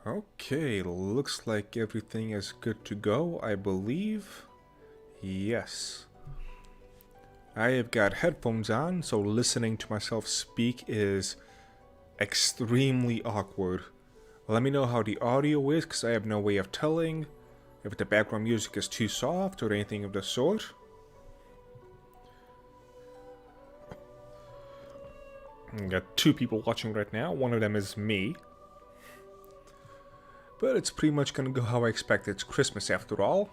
Okay, looks like everything is good to go, I believe. Yes. I have got headphones on, so listening to myself speak is extremely awkward. Let me know how the audio is, because I have no way of telling if the background music is too soft or anything of the sort. I got two people watching right now. One of them is me. But it's pretty much gonna go how I expect. It's Christmas after all.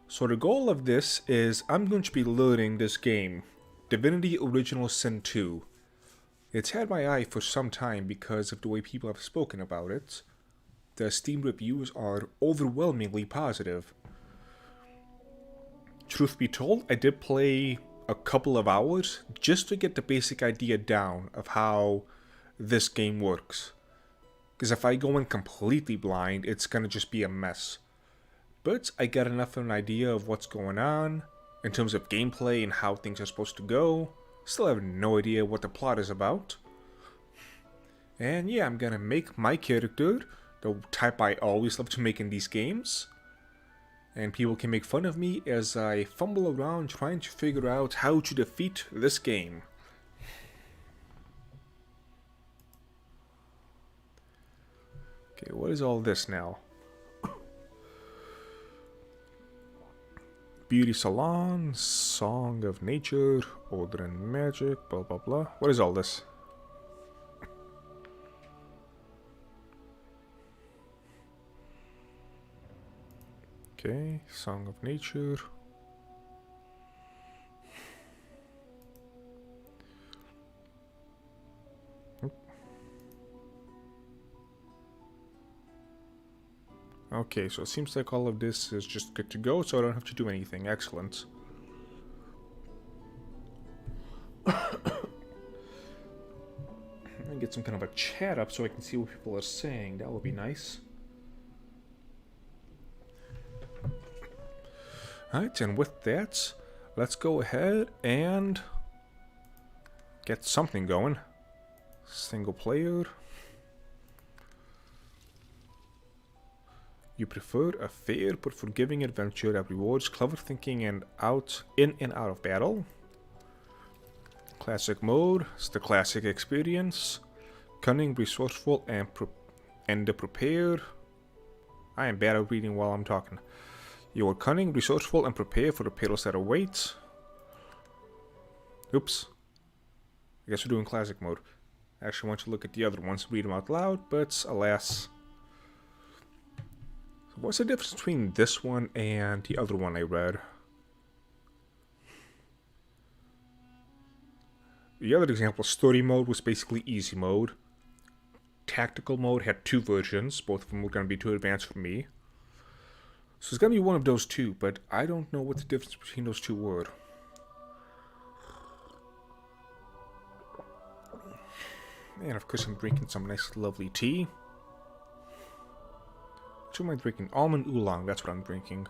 So the goal of this is I'm going to be loading this game, Divinity Original Sin 2. It's had my eye for some time because of the way people have spoken about it. The Steam reviews are overwhelmingly positive. Truth be told, I did play a couple of hours just to get the basic idea down of how this game works. Because if I go in completely blind, it's gonna just be a mess. But I got enough of an idea of what's going on in terms of gameplay and how things are supposed to go. Still have no idea what the plot is about. And yeah, I'm gonna make my character, the type I always love to make in these games. And people can make fun of me as I fumble around trying to figure out how to defeat this game. Okay, what is all this now? Beauty salon, song of nature, order and magic, blah blah blah. What is all this? Okay, song of nature. Okay, so it seems like all of this is just good to go, so I don't have to do anything. Excellent. And get some kind of a chat up so I can see what people are saying. That would be nice. Alright, and with that, let's go ahead and get something going. Single player. You prefer a fair but forgiving adventure that rewards clever thinking and in and out of battle. Classic mode, it's the classic experience. Cunning, resourceful, and prepared. I am bad at reading while I'm talking. You are cunning, resourceful, and prepared for the perils that await. Oops. I guess we're doing classic mode. I actually want to look at the other ones, read them out loud, but alas. What's the difference between this one and the other one I read? The other example, story mode, was basically easy mode. Tactical mode had two versions. Both of them were going to be too advanced for me. So it's going to be one of those two, but I don't know what the difference between those two were. And of course I'm drinking some nice lovely tea. What am I drinking? Almond oolong, that's what I'm drinking.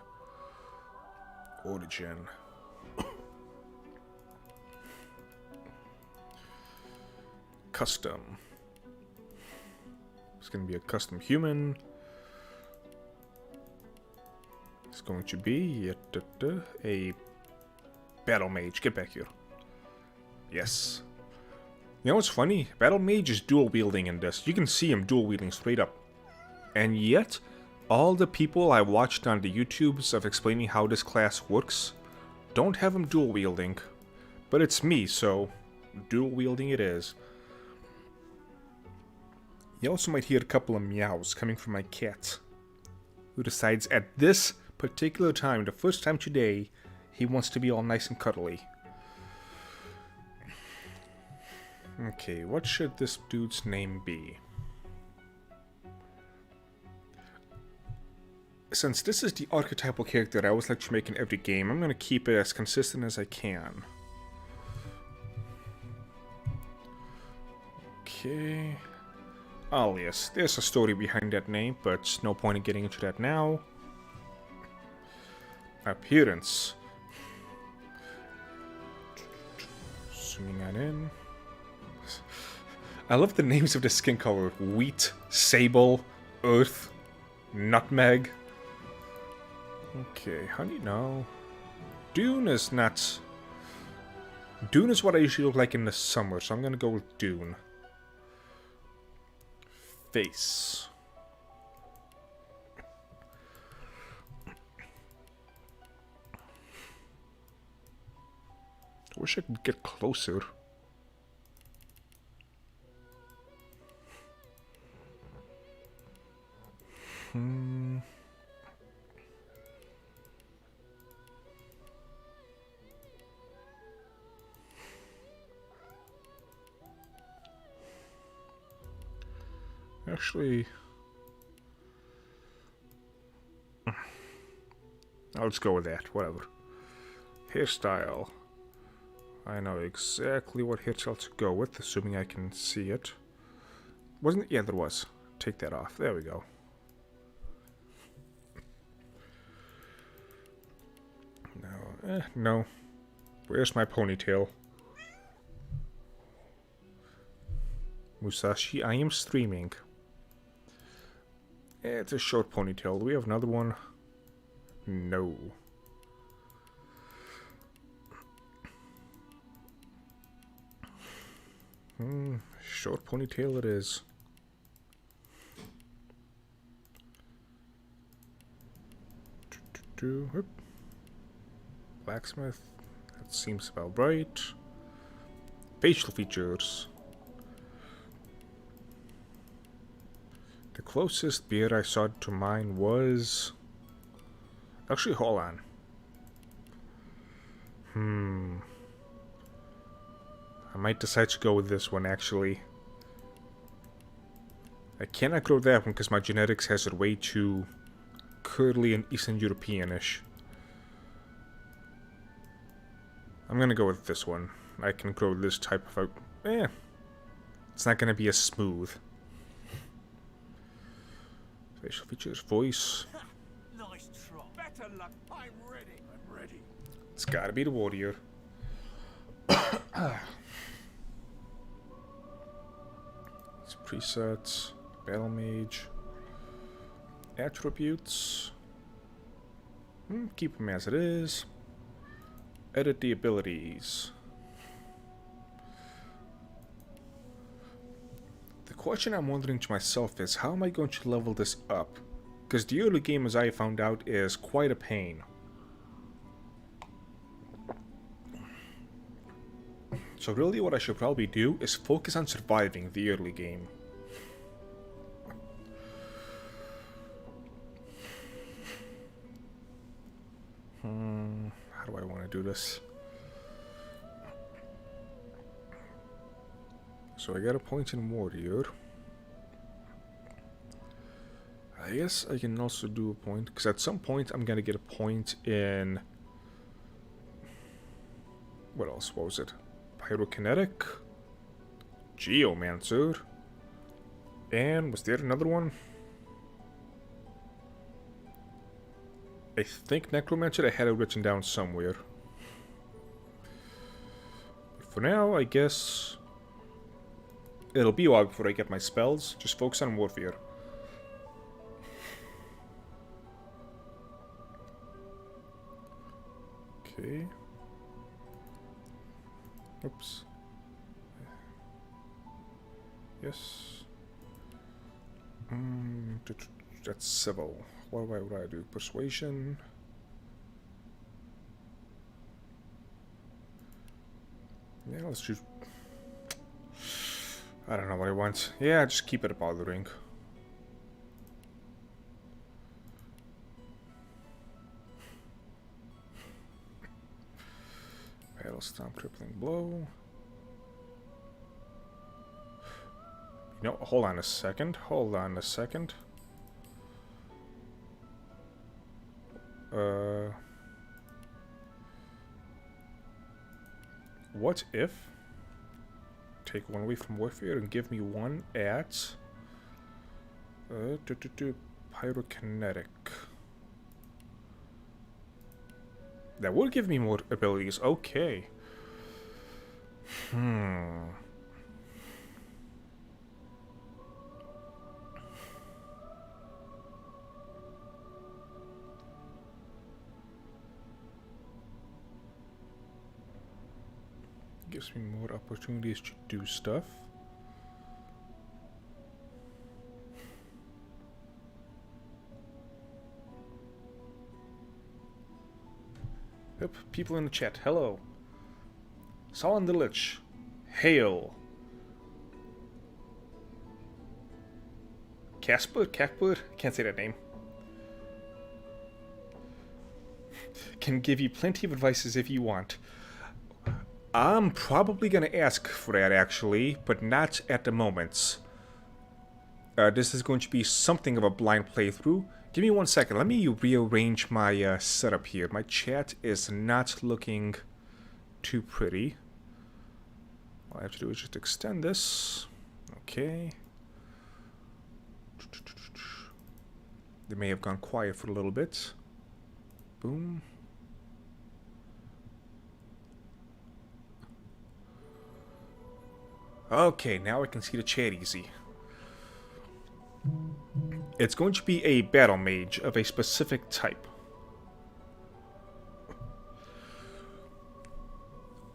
Origin. Custom. It's going to be a custom human. It's going to be a battle mage. Get back here. Yes. You know what's funny? Battle mage is dual wielding in this. You can see him dual wielding straight up. And yet, all the people I watched on the YouTubes of explaining how this class works don't have him dual wielding. But it's me, so dual wielding it is. You also might hear a couple of meows coming from my cat, who decides at this particular time, the first time today, he wants to be all nice and cuddly. Okay, what should this dude's name be? Since this is the archetypal character I always like to make in every game, I'm going to keep it as consistent as I can. Okay. Oh yes, there's a story behind that name, but no point in getting into that now. Appearance. Zooming that in. I love the names of the skin color. Wheat, Sable, Earth. Nutmeg. Okay, honey, no. Dune is not... Dune is what I usually look like in the summer, so I'm gonna go with Dune. Face. I wish I could get closer. Actually, I'll just go with that. Whatever. Hairstyle. I know exactly what hairstyle to go with, assuming I can see it. Wasn't it? Yeah, there was. Take that off. There we go. No. No. Where's my ponytail? Musashi, I am streaming. It's a short ponytail. Do we have another one? No. Short ponytail it is. Blacksmith. That seems about right. Facial features. The closest beard I saw to mine was... Actually, hold on. I might decide to go with this one, actually. I cannot grow that one because my genetics has it way too curly and Eastern European-ish. I'm gonna go with this one. I can grow this type of... It's not gonna be as smooth. Facial features, voice. Nice try. Better luck. I'm ready. I'm ready. It's gotta be the warrior. It's presets, battle mage, attributes. Keep them as it is. Edit the abilities. The question I'm wondering to myself is, how am I going to level this up? Because the early game, as I found out, is quite a pain. So really what I should probably do is focus on surviving the early game. How do I want to do this? So I got a point in warrior. I guess I can also do a point, because at some point I'm gonna get a point in... What else? What was it? Pyrokinetic? Geomancer? And was there another one? I think Necromancer. I had it written down somewhere. For now, I guess... It'll be a while before I get my spells. Just focus on warfare. Okay. Oops. Yes. That's civil. What would I do? Persuasion. Yeah, let's choose. I don't know what I want. Yeah, just keep it bothering. Battle Stomp, Crippling Blow. You know, hold on a second. Hold on a second. What if... Take one away from warfare and give me one at... Pyrokinetic. That would give me more abilities. Okay. Gives me more opportunities to do stuff. Yep, people in the chat. Hello. Sawan the Lich. Hail. Casper? Kakpur? Can't say that name. Can give you plenty of advices if you want. I'm probably gonna ask for that actually, but not at the moment. This is going to be something of a blind playthrough. Give me 1 second. Let me rearrange my setup here. My chat is not looking too pretty. All I have to do is just extend this. Okay. They may have gone quiet for a little bit. Boom. Okay, now I can see the chat easy. It's going to be a battle mage of a specific type.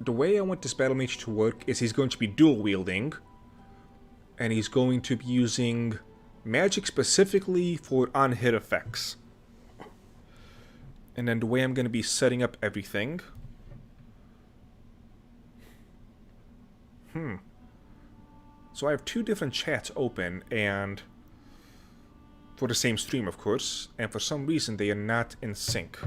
The way I want this battle mage to work is he's going to be dual wielding, and he's going to be using magic specifically for on-hit effects. And then the way I'm going to be setting up everything. So I have 2 different chats open, and for the same stream, of course, and for some reason they are not in sync.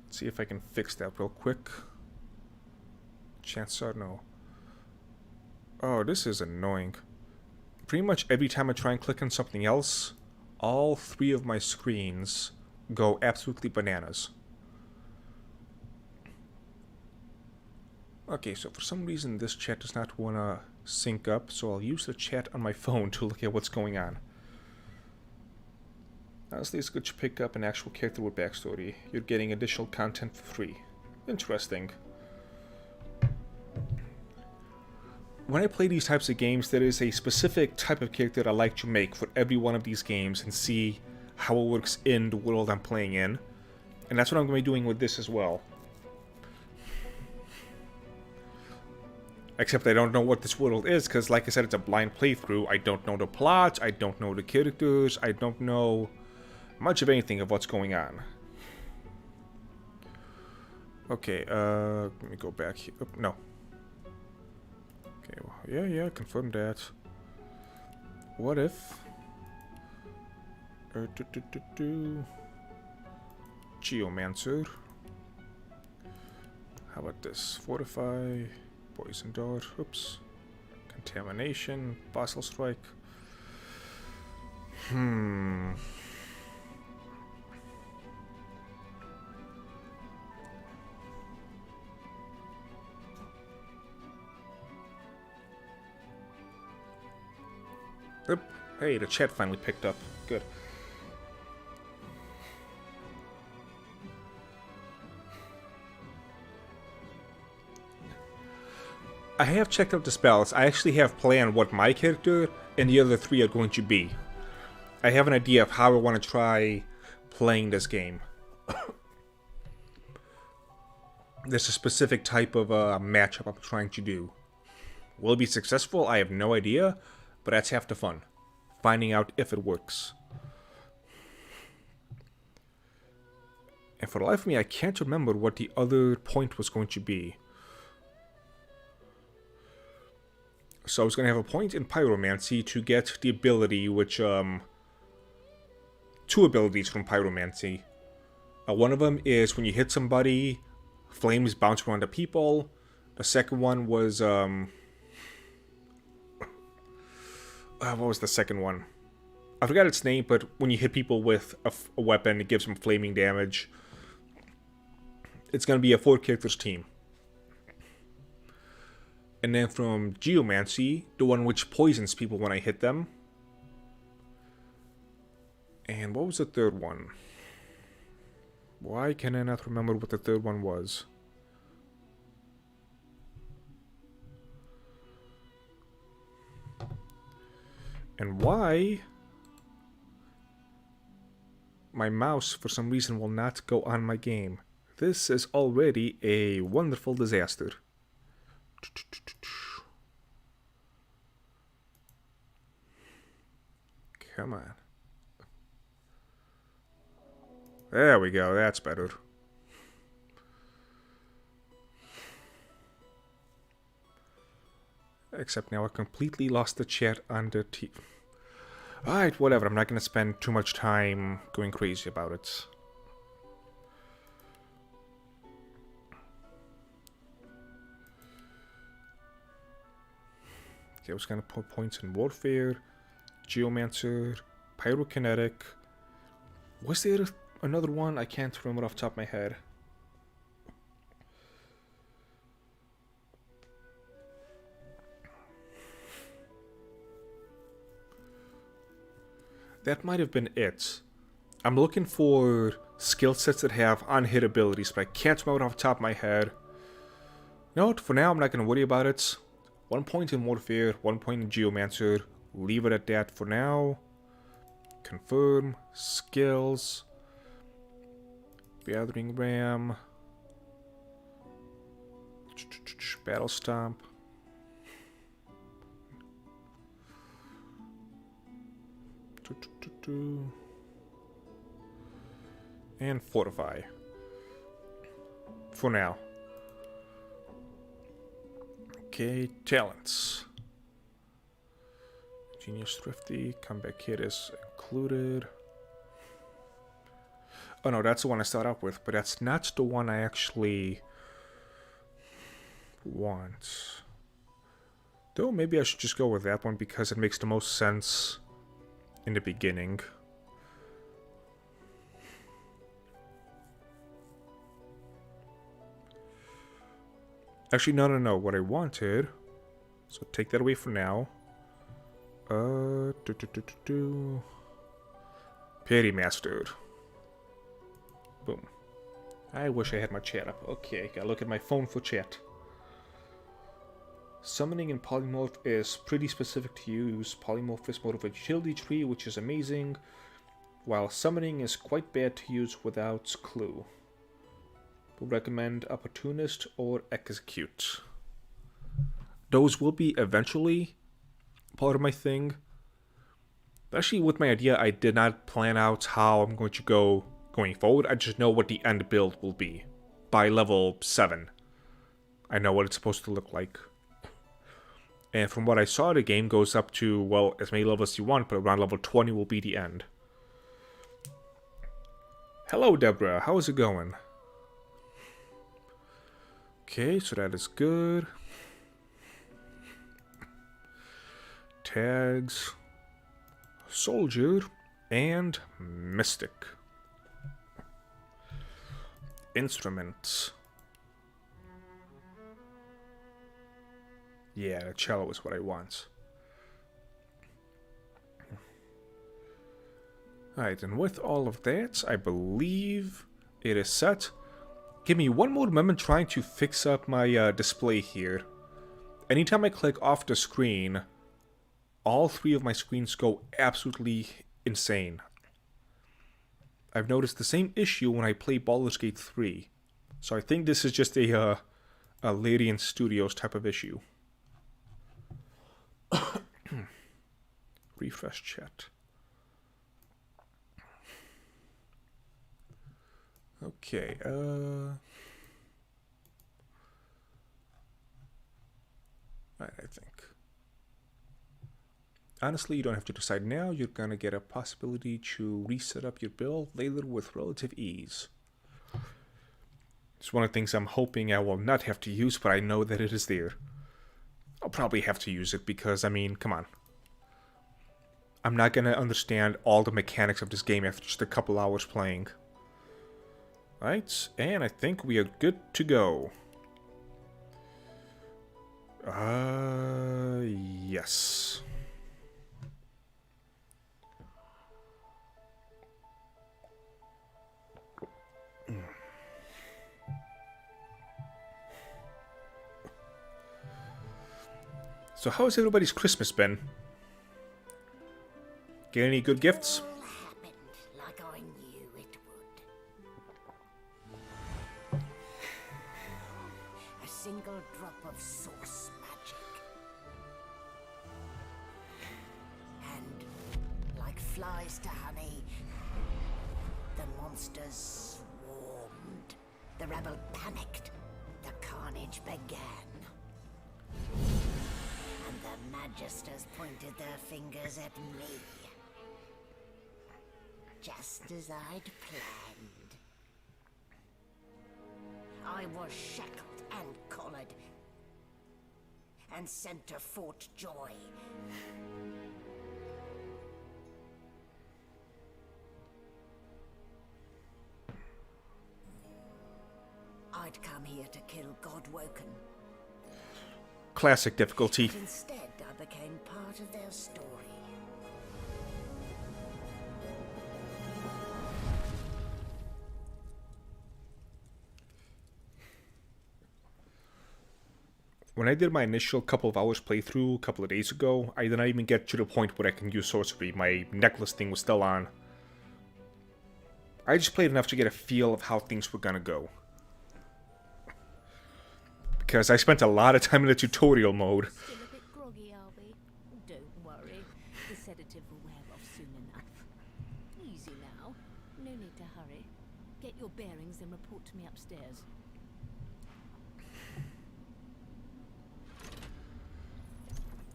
Let's see if I can fix that real quick. Chances are no. Oh, this is annoying. Pretty much every time I try and click on something else, all 3 of my screens go absolutely bananas. Okay, so for some reason this chat does not want to sync up, so I'll use the chat on my phone to look at what's going on. Honestly, it's good to pick up an actual character with backstory. You're getting additional content for free. Interesting. When I play these types of games, there is a specific type of character I like to make for every one of these games and see how it works in the world I'm playing in. And that's what I'm going to be doing with this as well. Except I don't know what this world is, because like I said, it's a blind playthrough. I don't know the plot, I don't know the characters, I don't know much of anything of what's going on. Okay, let me go back here. Oh, no. Okay, well, yeah, confirm that. What if... Geomancer. How about this? Fortify... Poison dart, oops. Contamination, Fossil Strike. Oop. Hey, the chat finally picked up. Good. I have checked out the spells. I actually have planned what my character and the other 3 are going to be. I have an idea of how I want to try playing this game. There's a specific type of matchup I'm trying to do. Will it be successful? I have no idea, but that's half the fun. Finding out if it works. And for the life of me, I can't remember what the other point was going to be. So I was going to have a point in Pyromancy to get the ability, which, 2 abilities from Pyromancy. One of them is when you hit somebody, flames bounce around the people. The second one was, what was the second one? I forgot its name, but when you hit people with a weapon, it gives them flaming damage. It's going to be a 4 characters team. And then from Geomancy, the one which poisons people when I hit them. And what was the third one? Why can I not remember what the third one was? And why my mouse for some reason will not go on my game. This is already a wonderful disaster. Come on. There we go, that's better. Except now I completely lost the chat on the TV. Alright, whatever, I'm not gonna spend too much time going crazy about it. Okay, I was gonna put points in Warfare, Geomancer, Pyrokinetic. Was there another one? I can't remember off the top of my head. That might have been it. I'm looking for skill sets that have on-hit abilities, but I can't remember off the top of my head. No, for now I'm not going to worry about it. 1 point in Warfare, 1 point in Geomancer. Leave it at that for now. Confirm. Skills. Gathering Ram. Battle Stomp. And Fortify. For now. Okay, talents. Genius, Thrifty, Comeback Kid is included. Oh no, that's the one I start up with, but that's not the one I actually want. Though maybe I should just go with that one because it makes the most sense in the beginning. Actually, no. What I wanted, so take that away for now. Pity Mastered. Boom. I wish I had my chat up. Okay, gotta look at my phone for chat. Summoning in Polymorph is pretty specific to use. Polymorph is more of a utility tree, which is amazing, while summoning is quite bad to use without clue. Would recommend Opportunist or Execute. Those will be eventually part of my thing. Actually, with my idea, I did not plan out how I'm going to go going forward. I just know what the end build will be. By level 7. I know what it's supposed to look like. And from what I saw, the game goes up to, well, as many levels as you want, but around level 20 will be the end. Hello, Deborah. How is it going? Okay, so that is good. Tags. Soldier. And Mystic. Instruments. Yeah, the cello is what I want. Alright, and with all of that, I believe it is set. Give me one more moment trying to fix up my display here. Anytime I click off the screen, all 3 of my screens go absolutely insane. I've noticed the same issue when I play Baldur's Gate 3. So I think this is just a Larian Studios type of issue. Refresh chat. Okay, right, I think. Honestly, you don't have to decide now. You're gonna get a possibility to reset up your build later with relative ease. It's one of the things I'm hoping I will not have to use, but I know that it is there. I'll probably have to use it because, I mean, come on. I'm not gonna understand all the mechanics of this game after just a couple hours playing. Right, and I think we are good to go. Yes. So how has everybody's Christmas been? Get any good gifts? All happened like I knew of source magic. And like flies to honey, the monsters swarmed. The rebel panicked. The carnage began. And the magisters pointed their fingers at me. Just as I'd planned. I was shackled and collared. And sent to Fort Joy. I'd come here to kill Godwoken. Classic difficulty. But instead, I became part of their story. When I did my initial couple of hours playthrough a couple of days ago, I did not even get to the point where I can use sorcery. My necklace thing was still on. I just played enough to get a feel of how things were gonna go. Because I spent a lot of time in the tutorial mode. Still a bit groggy, are we? Don't worry. The sedative will wear off soon enough. Easy now. No need to hurry. Get your bearings and report to me upstairs.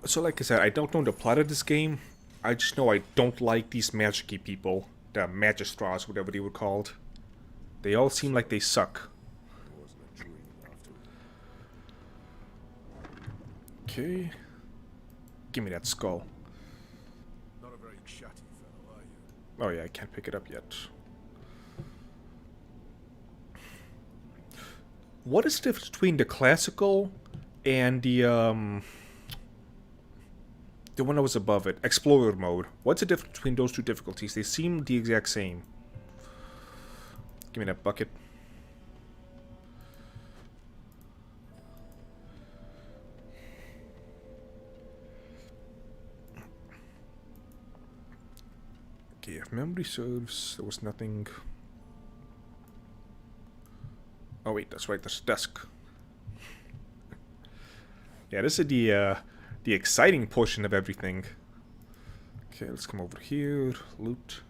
So like I said, I don't know the plot of this game. I just know I don't like these magic-y people. The magistrats, whatever they were called. They all seem like they suck. Okay. Give me that skull. Not a very chatty fellow, are you? Oh yeah, I can't pick it up yet. What is the difference between the classical and the one that was above it? Explorer mode. What's the difference between those two difficulties? They seem the exact same. Give me that bucket. Okay, if memory serves, there was nothing. Oh wait, that's right, there's a desk. Yeah, this is the exciting portion of everything. Okay, let's come over here. Loot.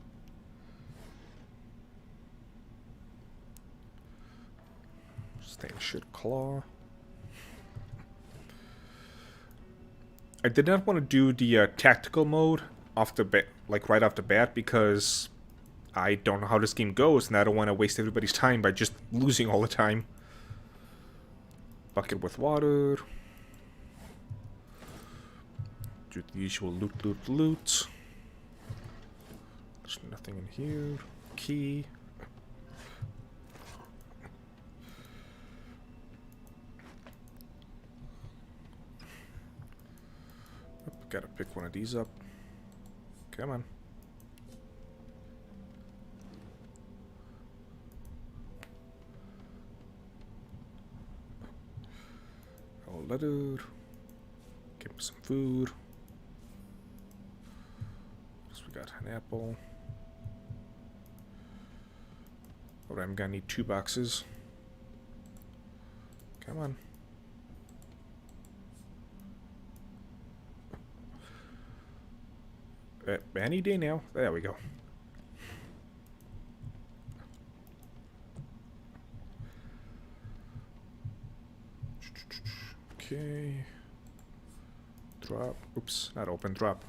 Stain shit claw. I did not want to do the tactical mode off the bat, like right off the bat, because I don't know how this game goes, and I don't want to waste everybody's time by just losing all the time. Bucket with water. Do the usual loot, loot, loot. There's nothing in here. Key. Gotta pick one of these up. Come on. A letter. Give me some food. So we got an apple. Alright, I'm gonna need 2 boxes. Come on. Any day now. There we go. Okay. Drop. Oops, not open. Drop.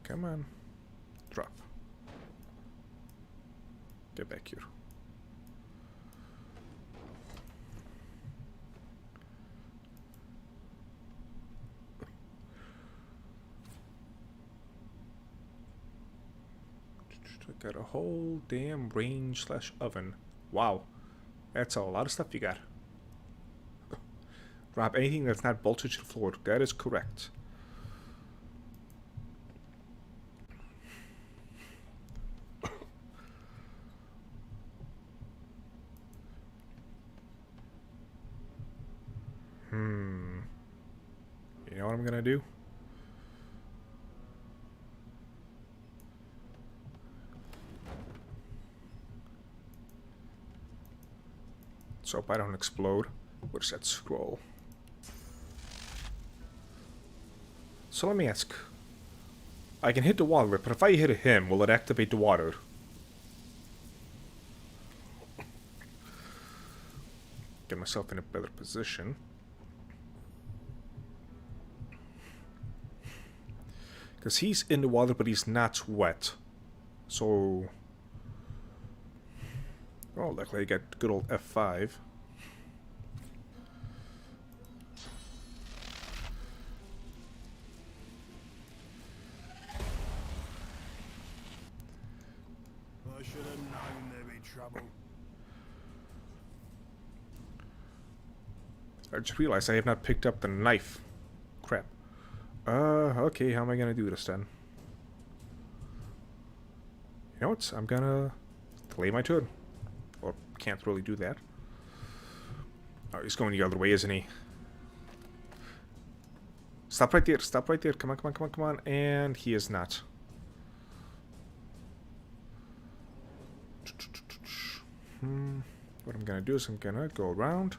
Come on. Drop. Get back here. I got a whole damn range / oven. Wow. That's a lot of stuff you got. Drop anything that's not bolted to the floor. That is correct. You know what I'm gonna do? so I don't explode. Where's that scroll? So let me ask. I can hit the water, but if I hit him, will it activate the water? Get myself in a better position. Because he's in the water, but he's not wet. So... oh, luckily I got good old F5. I should have known there'd be trouble. I just realized I have not picked up the knife. Crap. Okay, how am I gonna do this then? You know what? I'm gonna delay my turn. Or can't really do that. Oh, he's going the other way, isn't he? Stop right there, stop right there. Come on, come on, come on, come on. And he is not. What I'm gonna do is I'm gonna go around.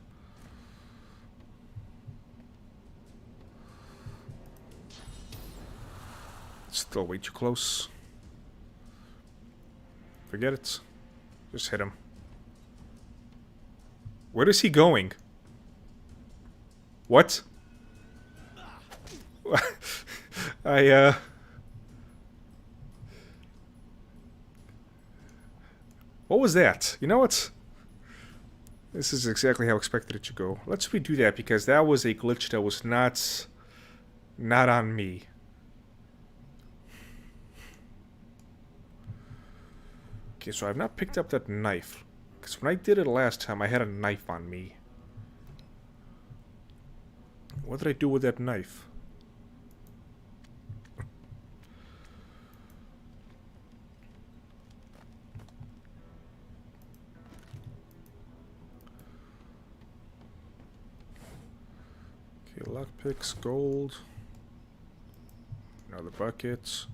Still way too close. Forget it. Just hit him. Where is he going? What? What was that? You know what? This is exactly how I expected it to go. Let's redo that because that was a glitch that was not on me. Okay, so I've not picked up that knife. Because when I did it last time, I had a knife on me. What did I do with that knife? Okay, lockpicks, gold. Another bucket.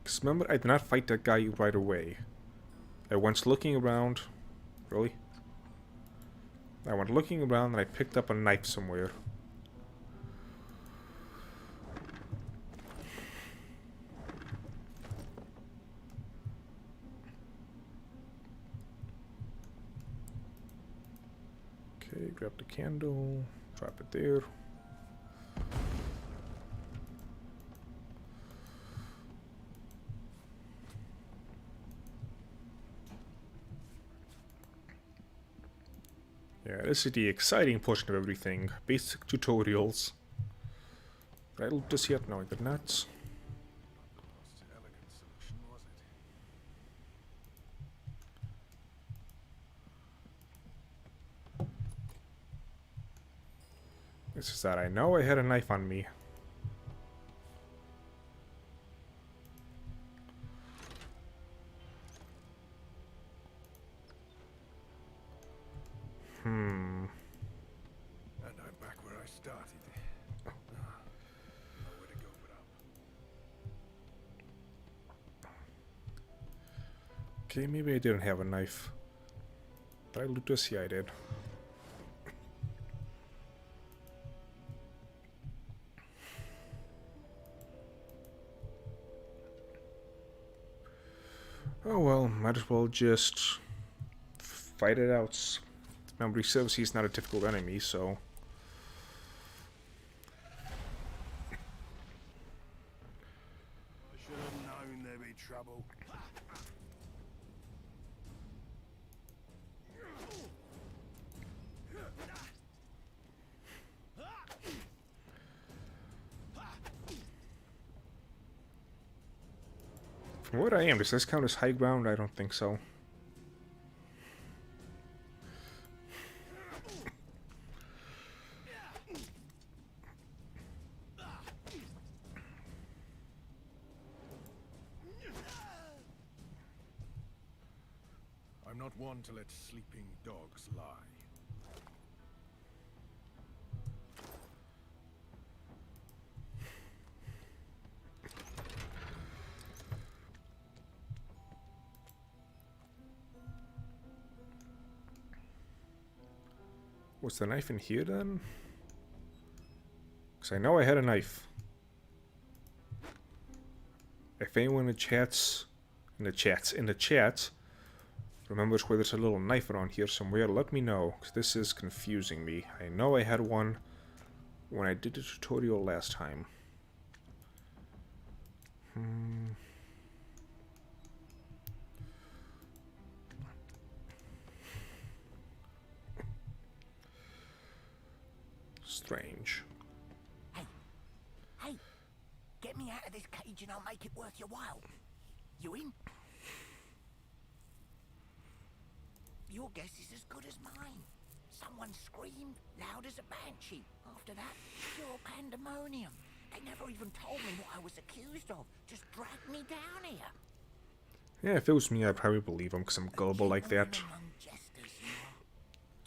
Because remember, I did not fight that guy right away. I went looking around. Really? I went looking around and I picked up a knife somewhere. Okay, grab the candle, drop it there. Yeah, this is the exciting portion of everything. Basic tutorials. Did I loot this yet? No, I did not. Most elegant solution, was it? This is that I know I had a knife on me. And I'm back where I started. Nowhere to go but up. Okay, maybe I didn't have a knife. Did I loot this? Yeah, I did. Oh well, might as well just fight it out. Memory serves he's not a difficult enemy, so... I should have known there'd be trouble. From where I am, does this count as high ground? I don't think so. I'm not one to let sleeping dogs lie. Was the knife in here then? Because I know I had a knife. If anyone in the chats, remembers where there's a little knife around here somewhere, let me know. Because this is confusing me. I know I had one when I did the tutorial last time. Strange. Hey, get me out of this cage and I'll make it worth your while. You in? Your guess is as good as mine. Someone screamed loud as a banshee. After that, pure pandemonium. They never even told me what I was accused of. Just dragged me down here. Yeah, if it was me, I'd probably believe him because I'm gullible like that. Among jesters you are.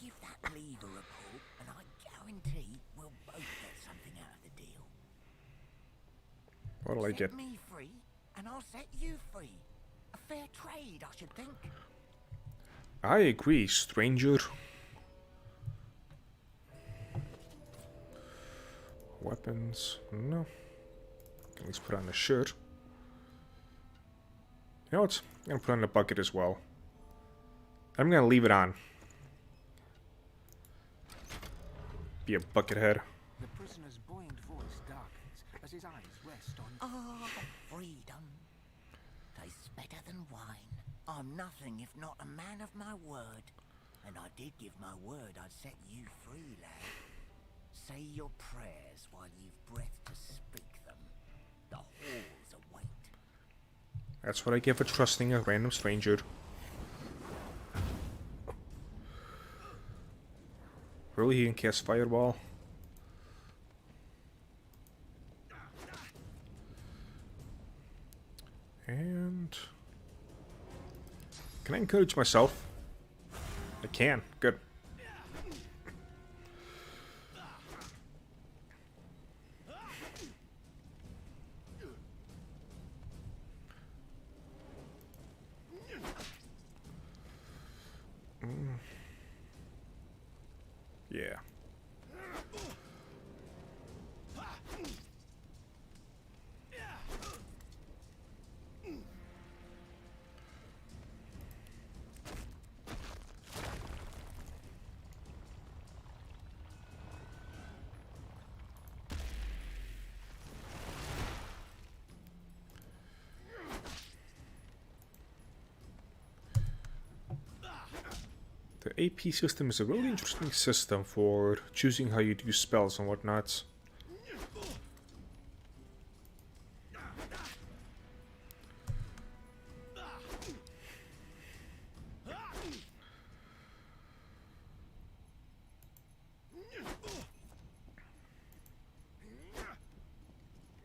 Give that lever a pull, and I guarantee we'll both get something out of the deal. What'll I get? Set me free, and I'll set you free. A fair trade, I should think. I agree, stranger. Weapons, no. At least put on a shirt. You know what? I'm gonna put on the bucket as well. I'm gonna leave it on. Be a bucket head. The prisoner's buoyant voice darkens as his eyes rest on... Ah, freedom. Tastes better than wine. I'm nothing if not a man of my word. And I did give my word I'd set you free, lad. Say your prayers while you've breath to speak them. The halls await. That's what I get for trusting a random stranger. Really, he can cast fireball? And... can I encourage myself? I can. Good. Yeah. The AP system is a really interesting system for choosing how you do spells and whatnot.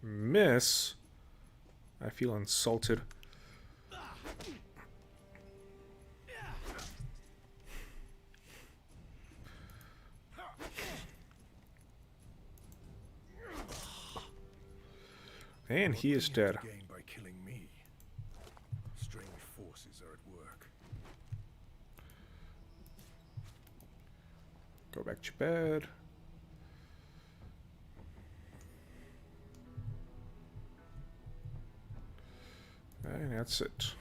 Miss? I feel insulted. And he is dead. Gain by killing me. Strange forces are at work. Go back to bed. And that's it.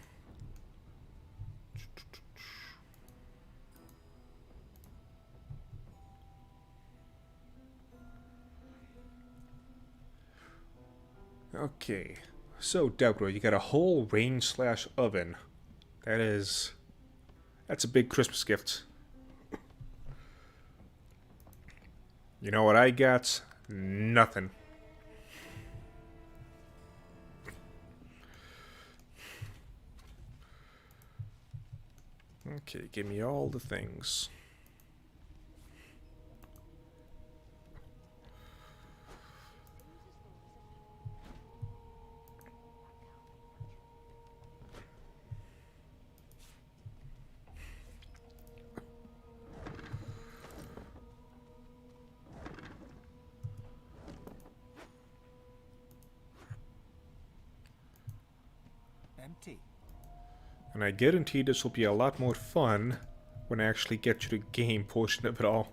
Okay, so Deborah, you got a whole range/oven. That's a big Christmas gift. You know what I got? Nothing. Okay, give me all the things. empty. And I guarantee this will be a lot more fun when I actually get to the game portion of it all.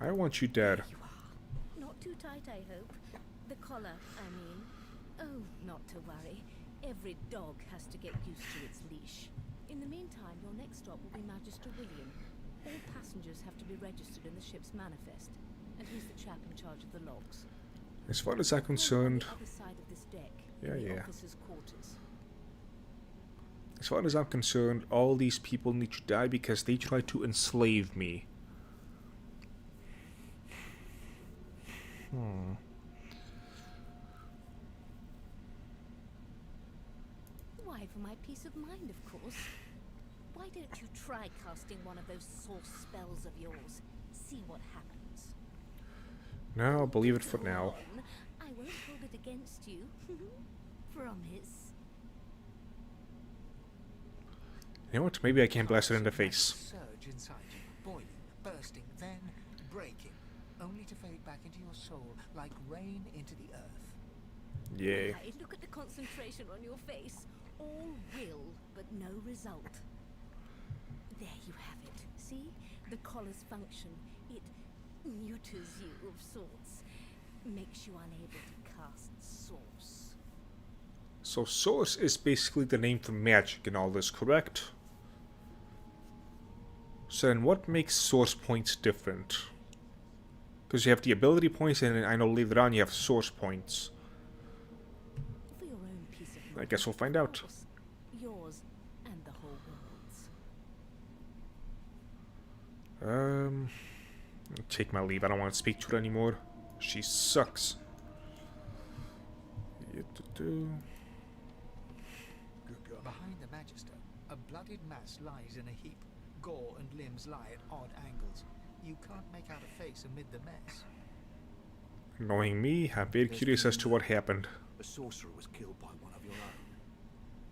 I want you dead. You are. Not too tight, I hope. The collar, I mean. Oh, not to worry. Every dog has to get used to its leash. In the meantime, your next stop will be Magister William. All passengers have to be registered in the ship's manifest, and he's the chap in charge of the logs. As far as I'm concerned, On the other side of this deck, Yeah, in the yeah. officers' quarters. as far as I'm concerned, all these people need to die because they tried to enslave me. Why, for my peace of mind, of course. Why don't you try casting one of those source spells of yours? See what happens. No, I'll believe it for Go now. on. I won't hold it against you. Promise. You know what? Maybe I can blast it in the face. Surge inside you, boiling, bursting, then breaking, only to fade back into your soul like rain into the earth. Yay. Why, look at the concentration on your face. All will, but no result. There you have it. See? The collar's function. It neuters you of sorts. Makes you unable to cast source. So source is basically the name for magic in all this, correct? So then what makes source points different? Because you have the ability points and I know later on you have source points. For your own peace of mind. I guess we'll find out. Of course. Yours and the whole world's. Take my leave. I don't want to speak to her anymore. She sucks. Behind the Magister, a bloodied mass lies in a heap. Gore and limbs lie at odd angles. You can't make out a face amid the mess. Knowing me, I'm very curious as to what happened. A sorcerer was killed by one of your own.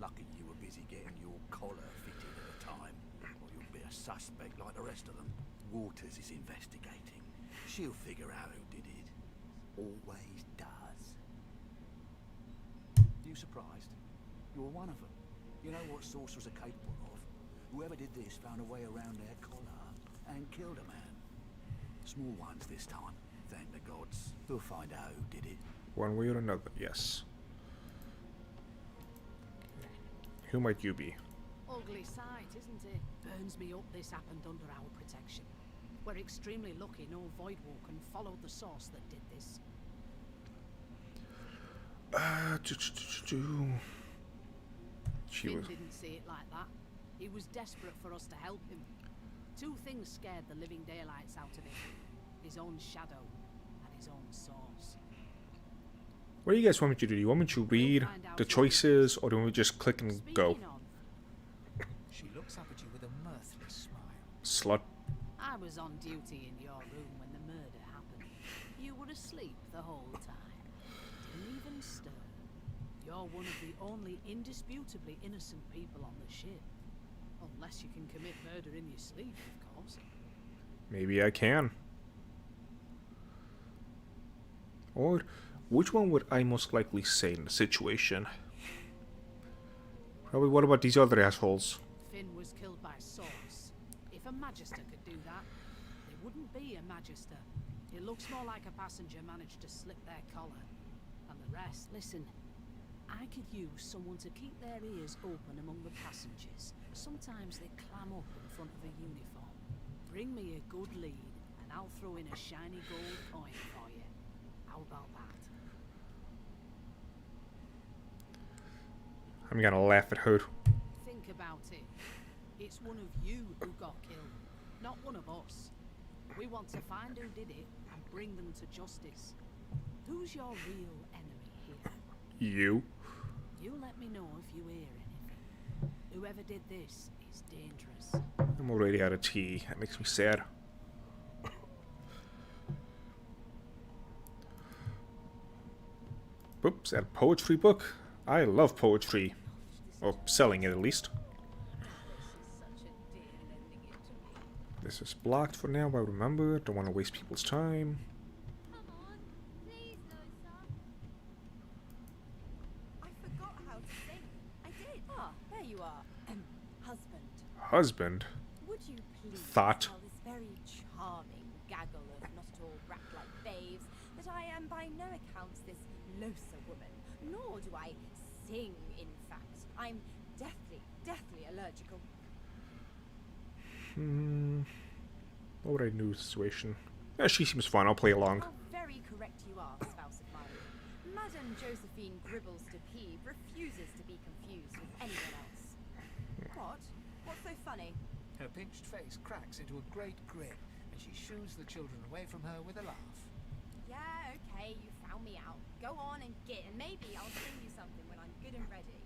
Lucky you were busy getting your collar fitted at the time, or you'll be a suspect like the rest of them. Waters is investigating. She'll figure out who did it. Always does. You surprised? You're one of them. You know what sorcerers are capable of. Whoever did this found a way around their collar and killed a man. Small ones this time. Thank the gods. We'll find out who did it. One way or another, yes. Who might you be? Ugly sight, isn't it? Burns me up this happened under our protection. We're extremely lucky no Voidwalker followed the source that did this. She Finn was. didn't see it like that. He was desperate for us to help him. Two things scared the living daylights out of him. His own shadow and his own source. What do you guys want me to do? Do you want me to read the choices, or do we just click and go? Speaking of, She looks up at you with a mirthless smile. Slut. I was on duty in your room when the murder happened. You were asleep the whole time. Didn't even stir. You're one of the only indisputably innocent people on the ship. Unless you can commit murder in your sleep, of course. Maybe I can. Or, which one would I most likely say in the situation? Probably, what about these other assholes? Finn was killed by Source. If a Magister could do that, it wouldn't be a Magister. It looks more like a passenger managed to slip their collar. And the rest, listen, I could use someone to keep their ears open among the passengers. Sometimes they clam up in front of a uniform. Bring me a good lead, and I'll throw in a shiny gold coin for you. How about that? I'm gonna laugh at her. Think about it. It's one of you who got killed, not one of us. We want to find who did it and bring them to justice. Who's your real enemy here? You? You let me know if you hear anything. Whoever did this is dangerous. I'm already out of tea. That makes me sad. Oops, that poetry book? I love poetry. Or selling it, at least. This is blocked for now, I remember. Don't want to waste people's time. Come on, please, Losa. I forgot how to sing. I did. Ah, there you are. Husband, Husband? would you please Thought. tell this very charming gaggle of not I am by no account this Losa woman, nor do I sing, in fact. I'm deathly allergical. What would I do in this situation? Yeah, she seems fun. I'll play along. How very correct you are, spouse of mine. Madame Josephine Gribbles de Peeve refuses to be confused with anyone else. What? What's so funny? Her pinched face cracks into a great grin, and she shoos the children away from her with a laugh. Yeah, okay, you found me out. Go on and get, and maybe I'll sing you something when I'm good and ready.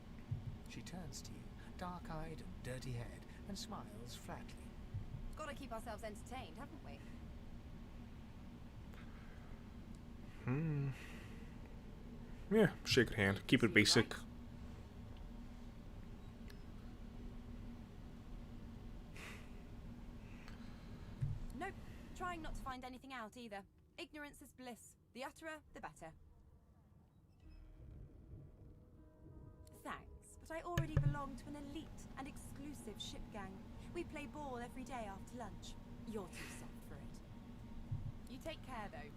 She turns to you, dark-eyed and dirty-haired, and smiles flatly. Gotta keep ourselves entertained, haven't we? Yeah, shake a hand. Keep it basic. Nope, trying not to find anything out either. Ignorance is bliss. The utterer, the better. Thanks, but I already belong to an elite and exclusive ship gang. We play ball every day after lunch. You're too soft for it. You take care, though.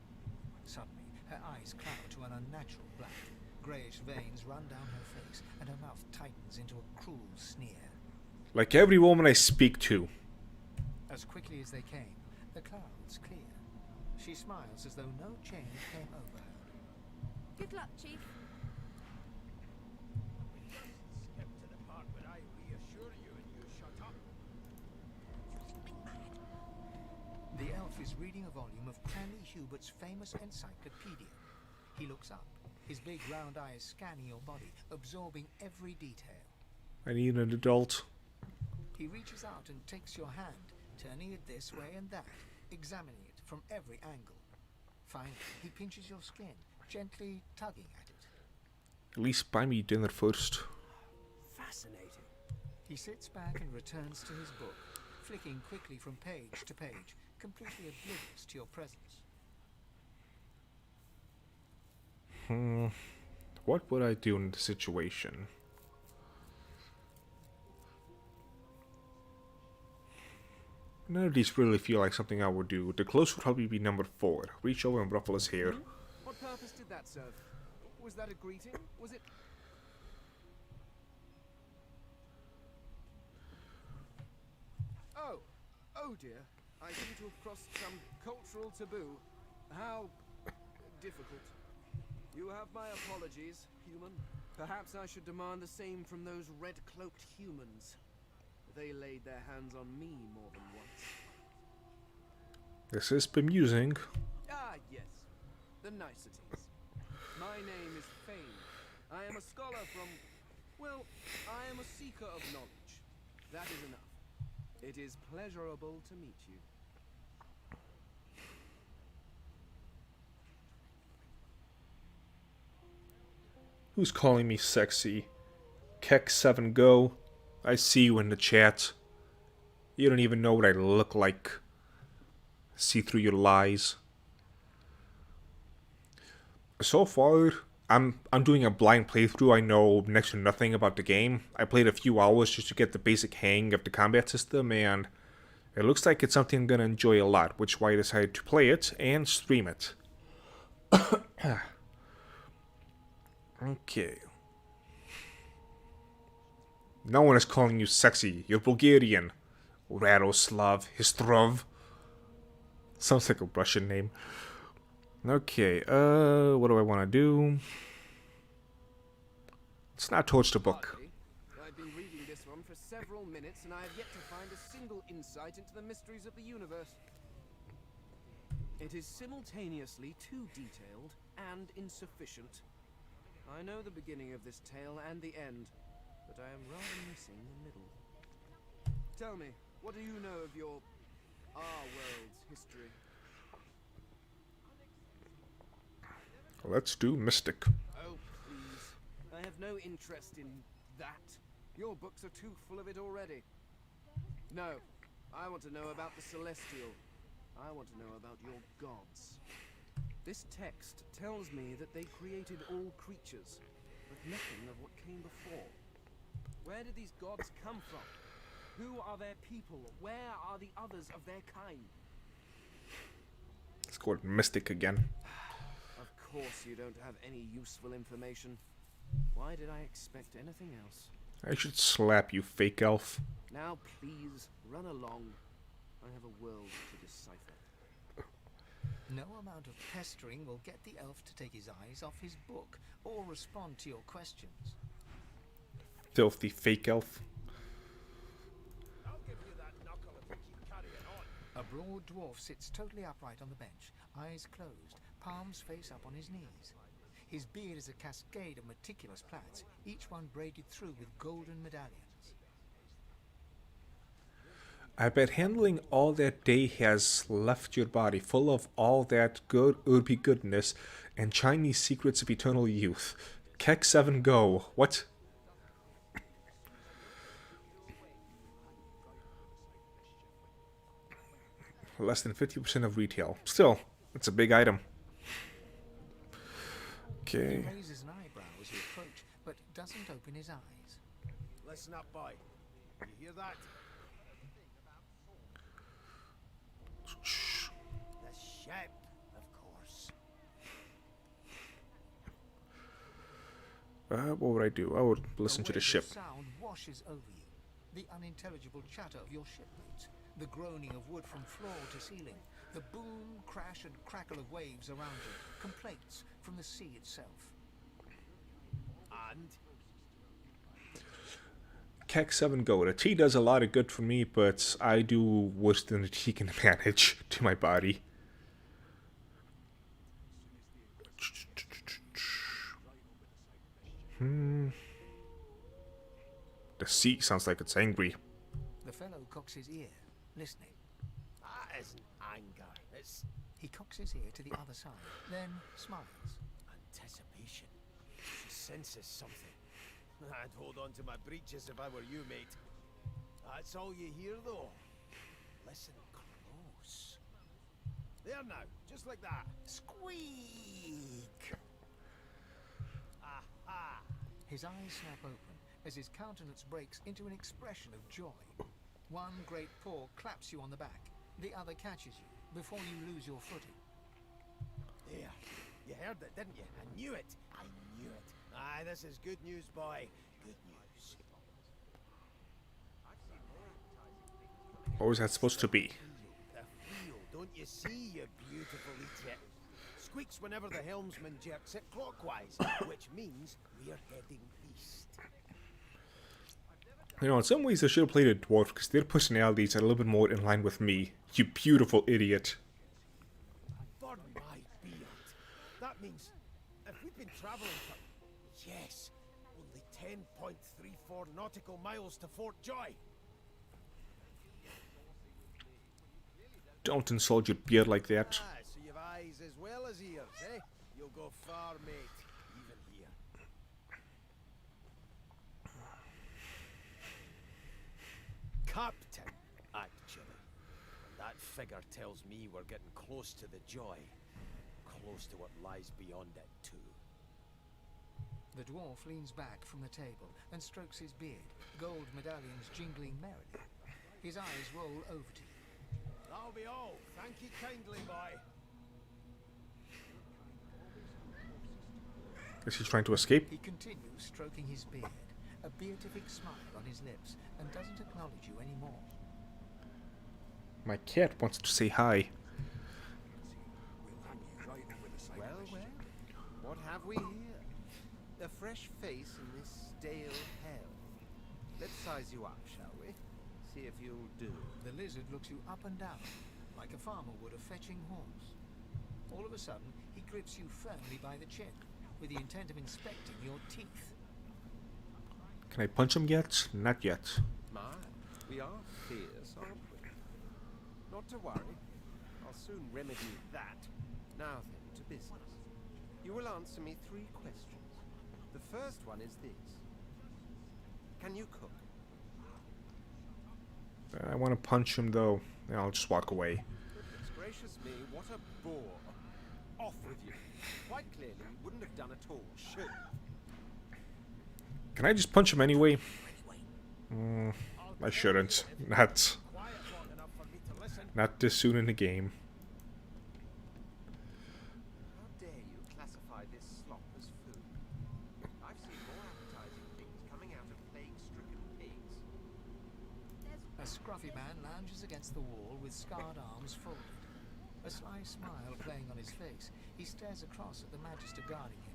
Suddenly, her eyes cloud to an unnatural black. Greyish veins run down her face, and her mouth tightens into a cruel sneer. Like every woman I speak to. As quickly as they came, the clouds clear. She smiles as though no change came over her. Good luck, Chief. Step to the part where I reassure you and you shut up. The elf is reading a volume of Cranley Hubert's famous encyclopedia. He looks up, his big round eyes scanning your body, absorbing every detail. I need an adult. He reaches out and takes your hand, turning it this way and that, examining it from every angle. Finally, he pinches your skin, gently tugging at it. At least buy me dinner first. Fascinating. He sits back and returns to his book, flicking quickly from page to page, completely oblivious to your presence. What would I do in the situation? None of these really feel like something I would do. The close would probably be number 4. Reach over and ruffle his hair. What purpose did that serve? Was that a greeting? Was it... Oh dear. I seem to have crossed some cultural taboo. How difficult. You have my apologies, human. Perhaps I should demand the same from those red-cloaked humans. They laid their hands on me more than once. This is bemusing. Ah, yes. The niceties. My name is Fane. I am a scholar from... Well, I am a seeker of knowledge. That is enough. It is pleasurable to meet you. Who's calling me sexy? Keck7Go. I see you in the chat. You don't even know what I look like. See through your lies. So far, I'm doing a blind playthrough. I know next to nothing about the game. I played a few hours just to get the basic hang of the combat system, and it looks like it's something I'm gonna enjoy a lot, which is why I decided to play it and stream it. Okay. No one is calling you sexy. You're Bulgarian. Radoslav Histrov. Sounds like a Russian name. Okay, what do I want to do? Let's not torch the book. I've been reading this one for several minutes, and I have yet to find a single insight into the mysteries of the universe. It is simultaneously too detailed and insufficient. I know the beginning of this tale and the end, but I am rather missing the middle. Tell me, what do you know of our world's history? Let's do Mystic. Oh, please. I have no interest in that. Your books are too full of it already. No, I want to know about the Celestial. I want to know about your gods. This text tells me that they created all creatures, but nothing of what came before. Where did these gods come from? Who are their people? Where are the others of their kind? Let's go with Mystic again. Of course you don't have any useful information. Why did I expect anything else? I should slap you, fake elf. Now please, run along. I have a world to decipher. No amount of pestering will get the elf to take his eyes off his book or respond to your questions. Filthy fake elf. I'll give you that knuckle if you keep carrying on. A broad dwarf sits totally upright on the bench, eyes closed, palms face up on his knees. His beard is a cascade of meticulous plaits, each one braided through with golden medallions. I bet handling all that day has left your body full of all that good urby goodness and Chinese secrets of eternal youth. Keck 7 go. What? Less than 50% of retail. Still, it's a big item. Okay. He raises an eyebrow as you approach, but doesn't open his eyes. Listen up, boy. You hear that? The ship, of course. What would I do? I would listen to the A wave ship. of sound washes over you. The unintelligible chatter of your shipmates, the groaning of wood from floor to ceiling, the boom, crash, and crackle of waves around you, complaints from the sea itself. And Keck 7 go. The tea does a lot of good for me, but I do worse than the tea can manage to my body. The sea sounds like it's angry. The fellow cocks his ear, listening. that isn't anger. It's He cocks his ear to the other side, then smiles. anticipation. She senses something. I'd hold on to my breeches if I were you, mate. That's all you hear, though. Listen close. There now, just like that. Squeak! Aha! His eyes snap open as his countenance breaks into an expression of joy. One great paw claps you on the back, the other catches you before you lose your footing. There. You heard it, didn't you? I knew it. I knew it. Aye, this is good news, boy. Good news. What was that supposed to be? The wheel, don't you see, you beautiful idiot? Squeaks whenever the helmsman jerks it clockwise, which means we're heading east. You know, in some ways I should have played a dwarf because their personalities are a little bit more in line with me. You beautiful idiot. Burn my beard. That means if we've been travelling for, yes, only 10.34 nautical miles to Fort Joy. Don't insult your beard like that. Ah, so you've eyes as well as ears, eh? You'll go far, mate, even here. Captain, actually. That figure tells me we're getting close to the Joy. Close to what lies beyond it, too. The dwarf leans back from the table and strokes his beard, gold medallions jingling merrily. His eyes roll over to you. That'll be all. Thank you kindly, boy. Is he trying to escape? He continues stroking his beard, a beatific smile on his lips, and doesn't acknowledge you anymore. My cat wants to say hi. Well, what have we here? A fresh face in this stale hell. Let's size you up, shall we? See if you'll do. The lizard looks you up and down, like a farmer would a fetching horse. All of a sudden, he grips you firmly by the chin, with the intent of inspecting your teeth. Can I punch him yet? Not yet. My, we are fierce, aren't we? Not to worry. I'll soon remedy that. Now then, to business. You will answer me 3 questions. The first one is this. Can you cook? I want to punch him though. And I'll just walk away. Goodness gracious me, what a bore. Off with you. Quite clearly, you wouldn't have done at all, should you? Can I just punch him anyway? I shouldn't. Not this soon in the game. How dare you classify A scruffy man lounges against the wall with scarred arms folded. A sly smile playing on his face, he stares across at the Magister guarding him.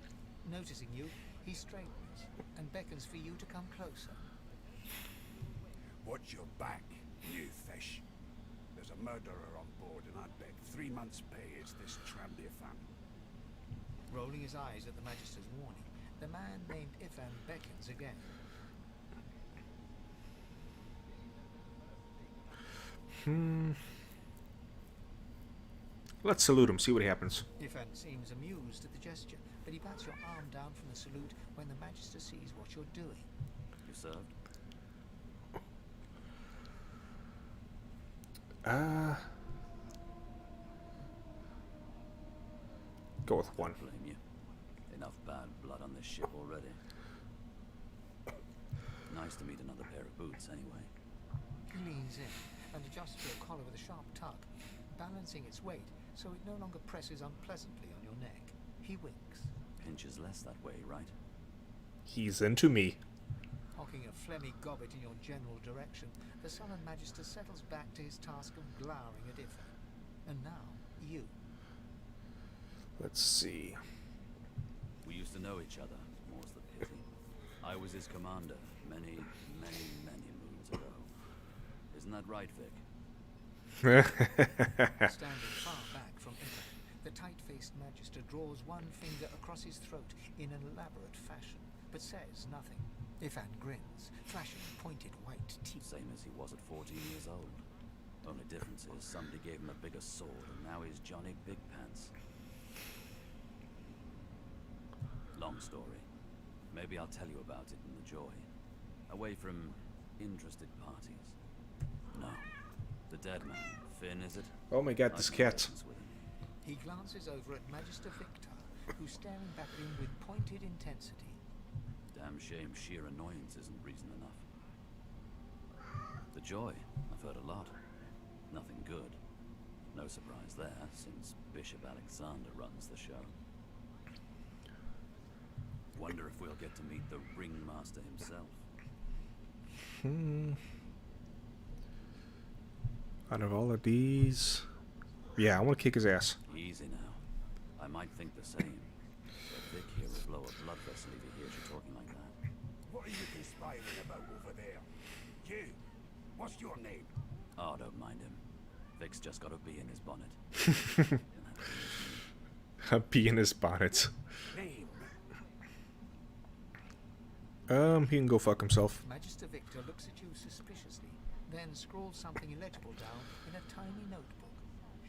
Noticing you, he straightens and beckons for you to come closer. Watch your back, you fish. There's a murderer on board, and I'd bet 3 months' pay is this Trambiafan. Rolling his eyes at the Magister's warning, the man named Ifan beckons again. Let's salute him, see what happens. Ifan seems amused at the gesture, but he bats your arm down from the salute when the Magister sees what you're doing. You served? Go with one. Blame you. Enough bad blood on this ship already. Nice to meet another pair of boots, anyway. He leans in and adjusts your collar with a sharp tug, balancing its weight so it no longer presses unpleasantly on your neck. He winks. Pinches less that way, right? He's into me. Hocking a phlegmy gobbet in your general direction, the sullen Magister settles back to his task of glowering at Ifan. And now, you. Let's see. We used to know each other, more's the pity. I was his commander many moons ago. Isn't that right, Vic? Standing far back from Ifan, the tight-faced Magister draws one finger across his throat in an elaborate fashion, but says nothing. Ifan grins, flashing pointed white teeth. Same as he was at 14 years old. Only difference is somebody gave him a bigger sword, and now he's Johnny Big Pants. Long story. Maybe I'll tell you about it in the Joy. Away from interested parties. No. The dead man. Finn, is it? Oh my god, this cat. He glances over at Magister Victor, who's staring back at him with pointed intensity. Damn shame sheer annoyance isn't reason enough. The Joy. I've heard a lot. Nothing good. No surprise there, since Bishop Alexander runs the show. Wonder if we'll get to meet the ringmaster himself. Out of all of these... Yeah, I want to kick his ass. Easy now. I might think the same. But Vic here will blow a blood vessel if he hears you talking like that. What are you conspiring about over there? You, what's your name? Oh, don't mind him. Vic's just got a bee in his bonnet. A bee in his bonnet. Name? He can go fuck himself. Magister Victor looks at you suspiciously, then scrawls something illegible down in a tiny notebook.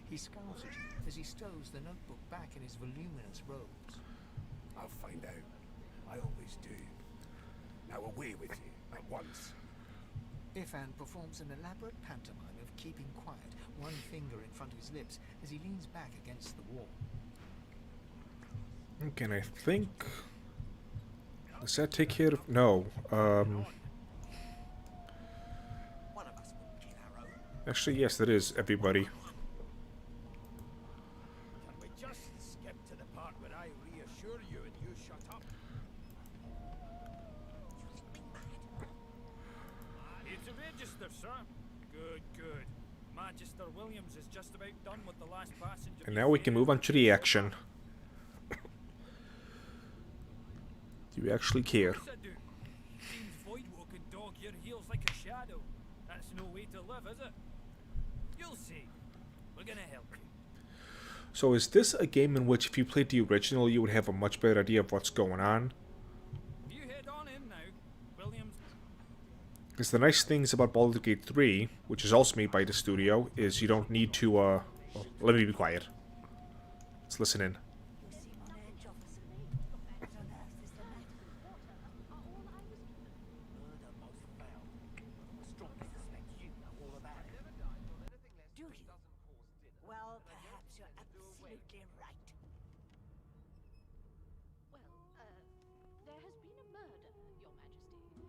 He scowls at you as he stows the notebook back in his voluminous robes. I'll find out. I always do. Now away with you, at once. Ifan performs an elaborate pantomime of keeping quiet, one finger in front of his lips as he leans back against the wall. Okay, and I think... Does that take care of... No. Actually, yes, that is everybody. Can we just skip to the part where I reassure you and you shut up? It's a register, sir. Good, good. Magister Williams is just about done with the last passenger. And now we can move on to the action. Do you actually care? Seems void-walking dog your heels like a shadow. That's no way to live, is it? You'll see. We're gonna help you. So is this a game in which if you played the original you would have a much better idea of what's going on? You head on in now, Williams. Because the nice things about Baldur's Gate 3, which is also made by the studio, is you don't need to, well, let me be quiet. Let's listen in. Well, perhaps you're absolutely right. Well, there has been a murder, Your Majesty.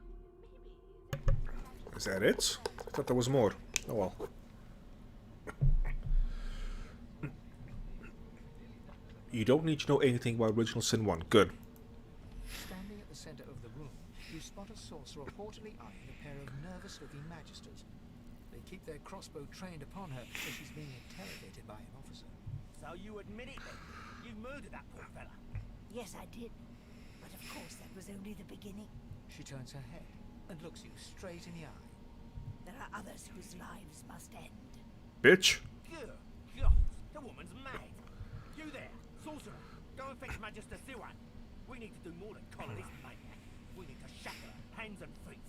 Maybe Is that it? I thought there was more. Oh well. You don't need to know anything about Original Sin 1. Good. Standing at the center of the room, you spot a sorcerer haughtily eyeing a pair of nervous-looking magisters. They keep their crossbow trained upon her as she's being interrogated by an officer. So you admit it then? You murdered that poor fella? Yes, I did. But of course that was only the beginning. She turns her head and looks you straight in the eye. There are others whose lives must end. Bitch. Good God, the woman's mad. You there, sorcerer, go and fetch Magister Siwan. We need to do more than collar this maniac. We need to shackle her, hands and feet.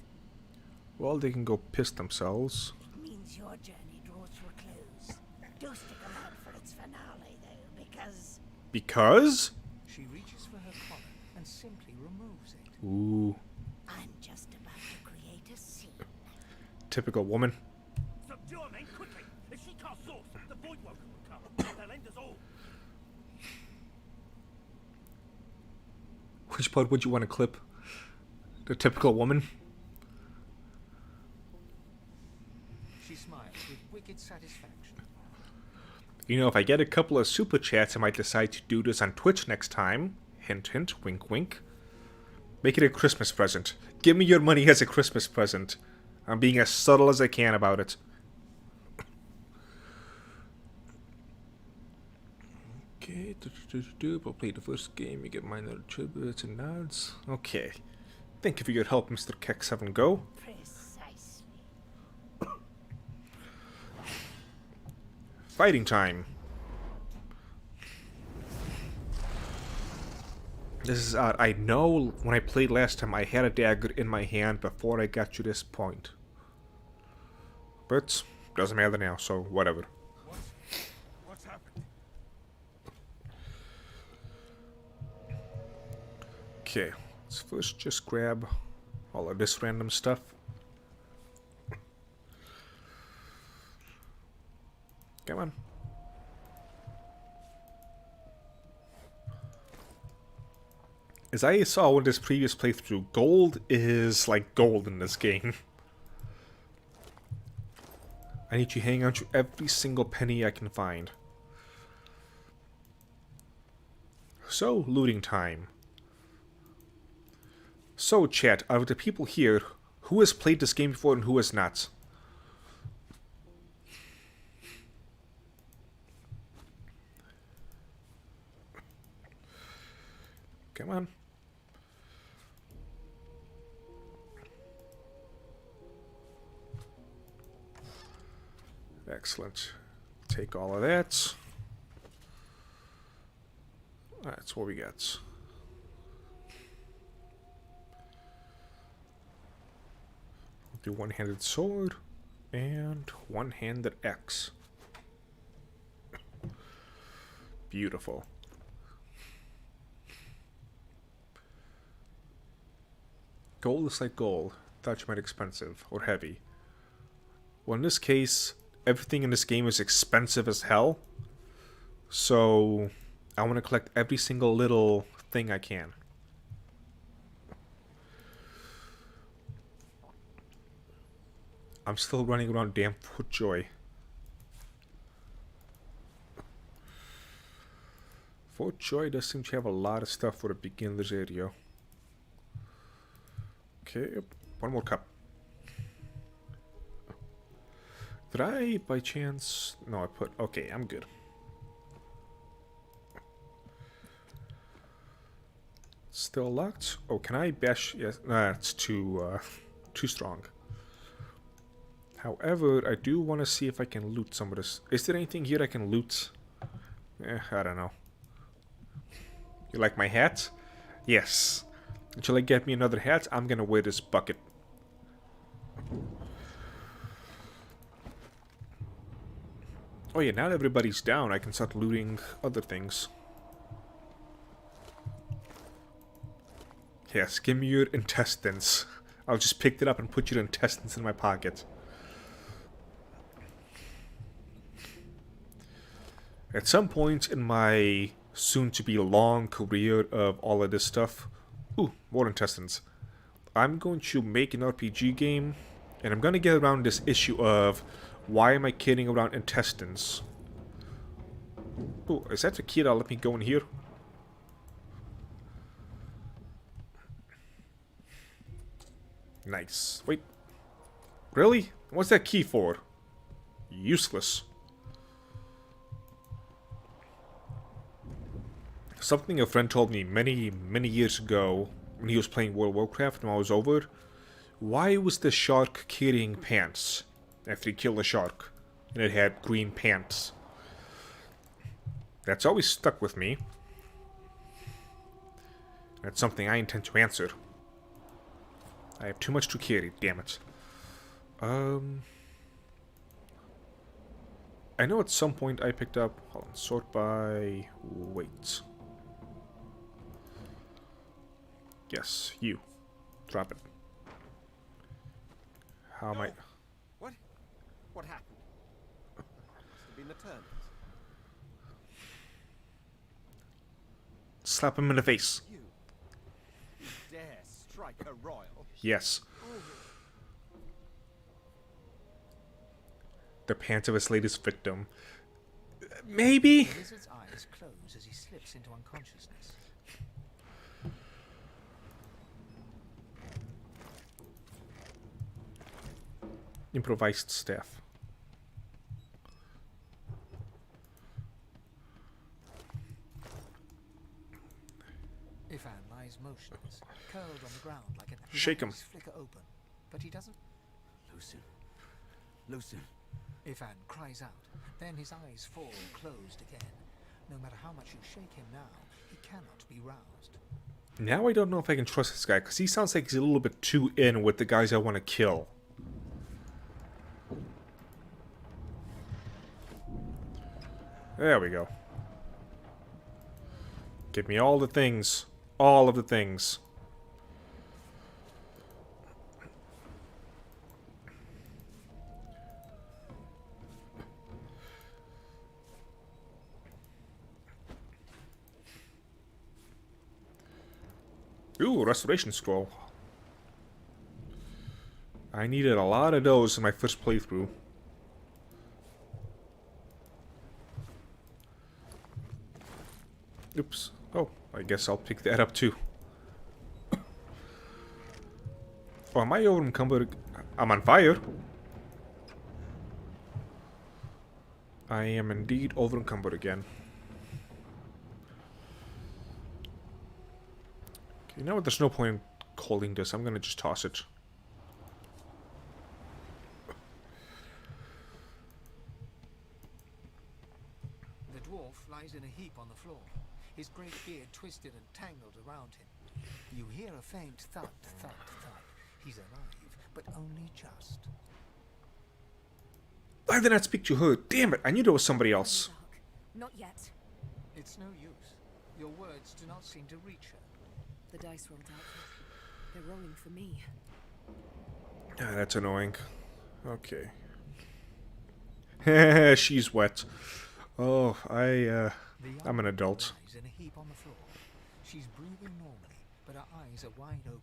Well, they can go piss themselves. It means your journey draws to a close. Do stick around for its finale, though, because... Because? She reaches for her collar and simply removes it. Ooh. I'm just about to create a scene. Typical woman. Subdue her, men, quickly! If she casts source, the Voidwoken will come. They'll end us all. Which part would you want to clip? The typical woman? She smiles with wicked satisfaction. You know, if I get a couple of super chats, I might decide to do this on Twitch next time. Hint, hint, wink, wink. Make it a Christmas present. Give me your money as a Christmas present. I'm being as subtle as I can about it. Okay, we'll play the first game. You get minor tributes and nods. Okay. Thank you for your help, Mr. Keck7 Go. Precisely. Fighting time. This is odd. I know when I played last time I had a dagger in my hand before I got to this point. But doesn't matter now, so whatever. What's happened? Okay, let's first just grab all of this random stuff. Come on. As I saw in this previous playthrough, gold is like gold in this game. I need to hang on to every single penny I can find. So, looting time. So, chat, out of the people here, who has played this game before and who has not? Come on. Excellent. Take all of that. That's what we got. Do one-handed sword and one-handed axe. Beautiful. Gold is like gold. Thought you meant expensive or heavy. Well, in this case, everything in this game is expensive as hell. So, I want to collect every single little thing I can. I'm still running around damn Footjoy. Footjoy does seem to have a lot of stuff for the beginner's area. Okay, one more cup. Did I, by chance... No, I put... Okay, I'm good. Still locked? Oh, can I bash... Yes, nah, it's too strong. However, I do want to see if I can loot some of this. Is there anything here I can loot? I don't know. You like my hat? Yes. Until I get me another hat, I'm gonna wear this bucket. Oh yeah, now that everybody's down, I can start looting other things. Yes, give me your intestines. I'll just pick it up and put your intestines in my pocket. At some point in my soon-to-be long career of all of this stuff... Ooh, more intestines. I'm going to make an RPG game, and I'm going to get around this issue of why am I carrying around intestines? Ooh, is that the key that'll let me go in here? Nice. Wait. Really? What's that key for? Useless. Something a friend told me many years ago when he was playing World of Warcraft and I was over. Why was the shark carrying pants after he killed the shark? And it had green pants. That's always stuck with me. That's something I intend to answer. I have too much to carry, damn it. I know at some point I picked up... Hold on, sort by weight. Yes, you. Drop it. How am I... What? What happened? Must have been the turns. Slap him in the face. You dare strike a royal? Yes. The pants of his latest victim. Maybe? The lizard's eyes close as he slips into unconsciousness. Improvised staff. Ifan lies motionless, curled on the ground like an... Shake him. His eyes flicker open, but he doesn't... Loosen. Loosen. Ifan cries out, then his eyes fall closed again. No matter how much you shake him now, he cannot be roused. Now I don't know if I can trust this guy, because he sounds like he's a little bit too in with the guys I want to kill. There we go. Give me all the things. All of the things. Ooh, restoration scroll. I needed a lot of those in my first playthrough. Oops. Oh, I guess I'll pick that up too. Oh, am I over encumbered? I'm on fire. I am indeed over encumbered again. You know what? There's no point in holding this. I'm gonna just toss it. The dwarf lies in a heap on the floor, his great beard twisted and tangled around him. You hear a faint thud, thud, thud. He's alive, but only just. Why did I not speak to her? Damn it! I knew there was somebody else. Not yet. It's no use. Your words do not seem to reach her. The dice rolled out. They're rolling for me. Ah, that's annoying. Okay. She's wet. Oh, I'm an adult. Lies in a heap on the floor. She's breathing normally, but her eyes are wide open.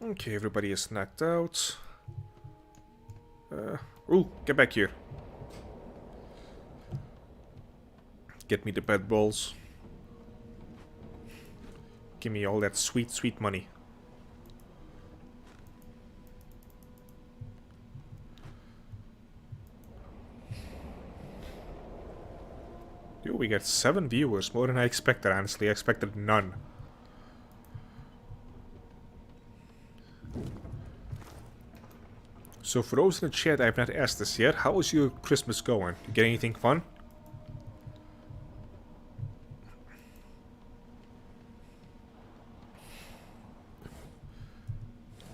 No. Okay, everybody is knocked out. Ooh, get back here. Get me the bed balls. Give me all that sweet, sweet money. Yo, we got 7 viewers, more than I expected, honestly. I expected none. So for those in the chat I have not asked this yet, how is your Christmas going? You get anything fun?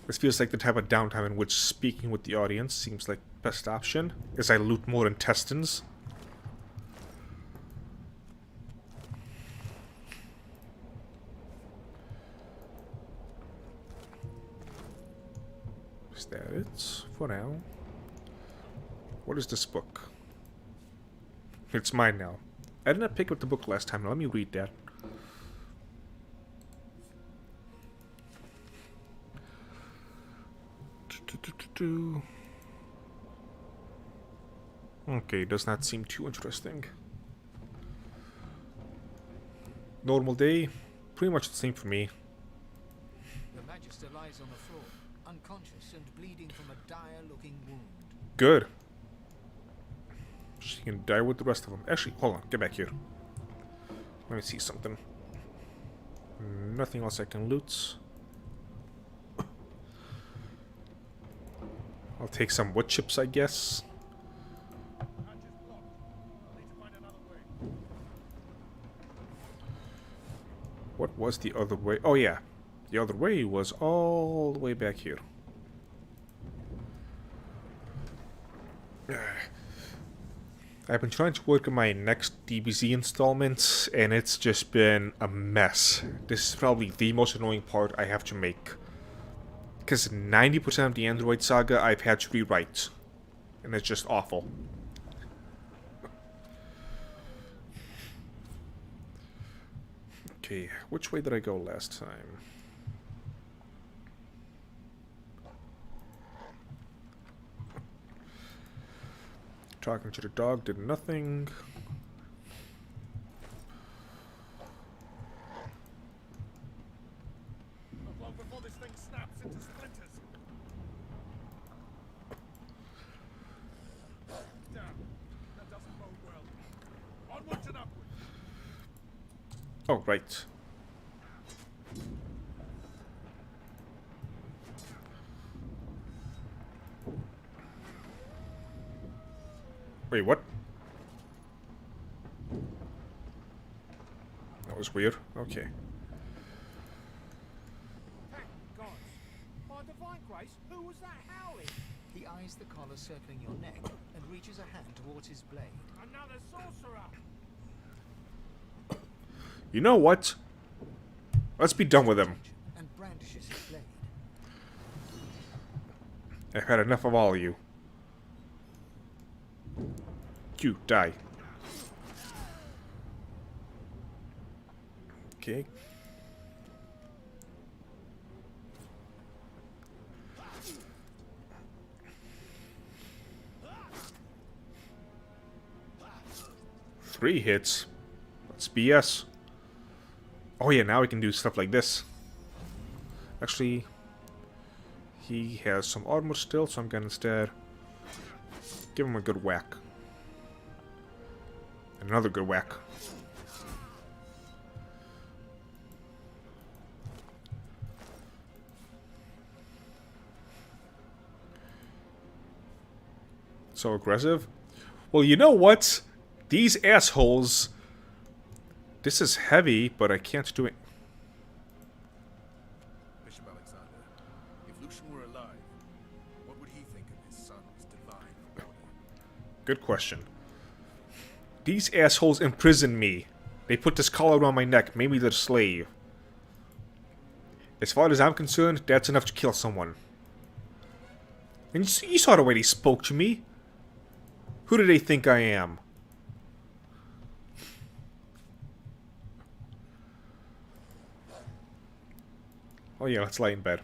This feels like the type of downtime in which speaking with the audience seems like best option, as I loot more intestines. Is that it for now? What is this book? It's mine now. I did not pick up the book last time. Let me read that. Okay, does not seem too interesting. Normal day, pretty much the same for me. The Magister lies on the floor, unconscious and bleeding from a dire-looking wound. Good. She can die with the rest of them. Actually, hold on. Get back here. Let me see something. Nothing else I can loot. I'll take some wood chips, I guess. What was the other way? Oh, yeah. The other way was all the way back here. I've been trying to work on my next DBZ installment, and it's just been a mess. This is probably the most annoying part I have to make. Because 90% of the Android saga I've had to rewrite. And it's just awful. Okay, which way did I go last time? Talking to the dog did nothing. Not long before this thing snaps into splinters. Damn, that doesn't bode well. Onwards and upwards. Oh, right. Wait, what? That was weird. Okay. Thank God. By divine grace, who was that howling? He eyes the collar circling your neck and reaches a hand towards his blade. Another sorcerer. You know what? Let's be done with him. And brandishes his blade. I've had enough of all of you. You die. Okay. Three hits. That's BS. Oh yeah, now we can do stuff like this. Actually, he has some armor still, so I'm gonna instead give him a good whack. Another good whack. So aggressive? Well, you know what? These assholes... This is heavy, but I can't do it. Bishop Alexander, if Lucian were alive, what would he think of his son's divine order? Good question. These assholes imprisoned me. They put this collar around my neck, made me their slave. As far as I'm concerned, that's enough to kill someone. And you saw the way they spoke to me. Who do they think I am? Oh yeah, let's lie in bed.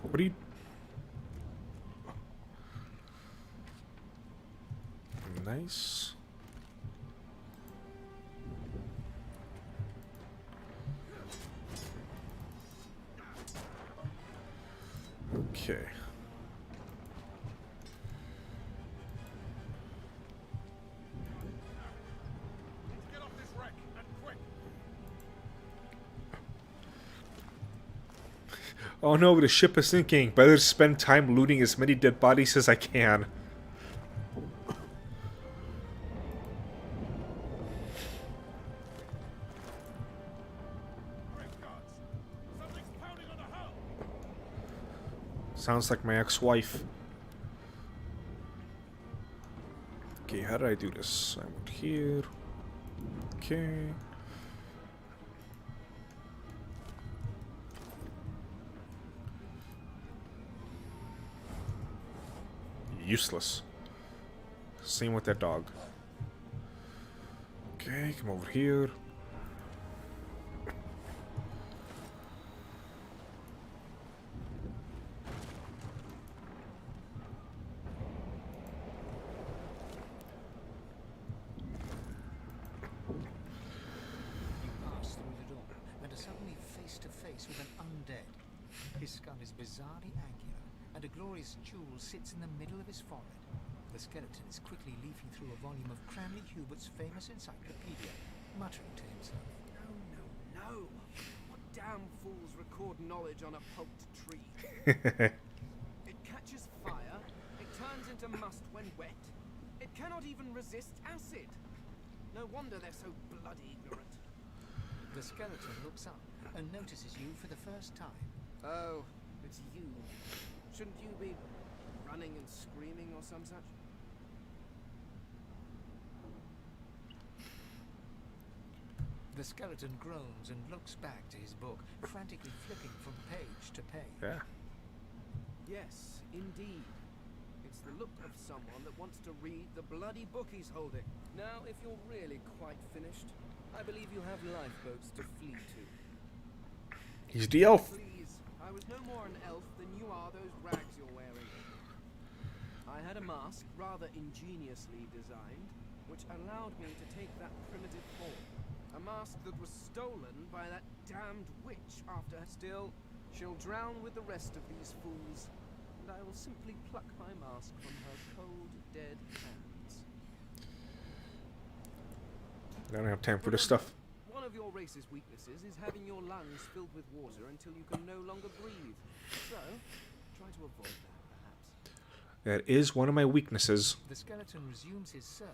What are you... Nice. Okay. Get off this wreck, and quick! Oh no, the ship is sinking. Better spend time looting as many dead bodies as I can. Great gods! Something's pounding on the hull! Sounds like my ex-wife. Okay, how did I do this? I went here. Okay. Useless. Same with that dog. Okay, come over here. His skull is bizarrely angular, and a glorious jewel sits in the middle of his forehead. The skeleton is quickly leafing through a volume of Cranley Hubert's famous encyclopedia, muttering to himself. No. What damn fools record knowledge on a pulped tree? It catches fire. It turns into must when wet. It cannot even resist acid. No wonder they're so bloody ignorant. The skeleton looks up and notices you for the first time. Oh, it's you. Shouldn't you be running and screaming or some such? The skeleton groans and looks back to his book, frantically flipping from page to page. Yeah. Yes, indeed. It's the look of someone that wants to read the bloody book he's holding. Now, if you're really quite finished, I believe you have lifeboats to flee to. He's the elf. Please, I was no more an elf than you are those rags you're wearing. I had a mask, rather ingeniously designed, which allowed me to take that primitive form. A mask that was stolen by that damned witch after her. Still, she'll drown with the rest of these fools, and I will simply pluck my mask from her cold, dead hands. I don't have time for this stuff. One of your race's weaknesses is having your lungs filled with water until you can no longer breathe. So, try to avoid that, perhaps. That is one of my weaknesses. The skeleton resumes his search,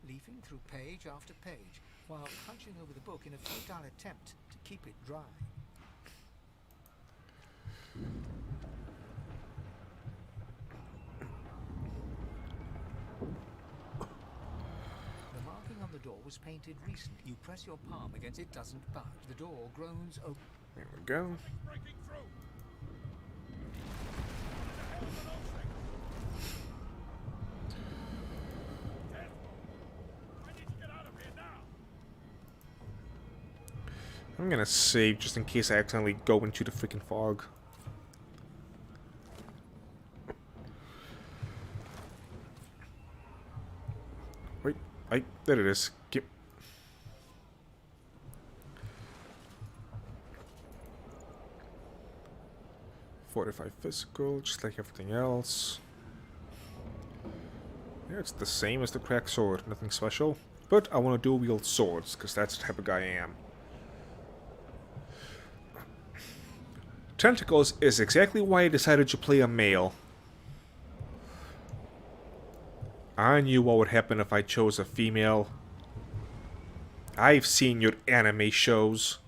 leafing through page after page, while punching over the book in a futile attempt to keep it dry. The marking on the door was painted recently. You press your palm against it, doesn't budge. The door groans open. There we go. Breaking through. I need to get out of here now. I'm gonna save just in case I accidentally go into the freaking fog. Wait, there it is. 45 physical, just like everything else. Yeah, it's the same as the cracked sword, nothing special. But I want to dual wield swords, because that's the type of guy I am. Tentacles is exactly why I decided to play a male. I knew what would happen if I chose a female. I've seen your anime shows.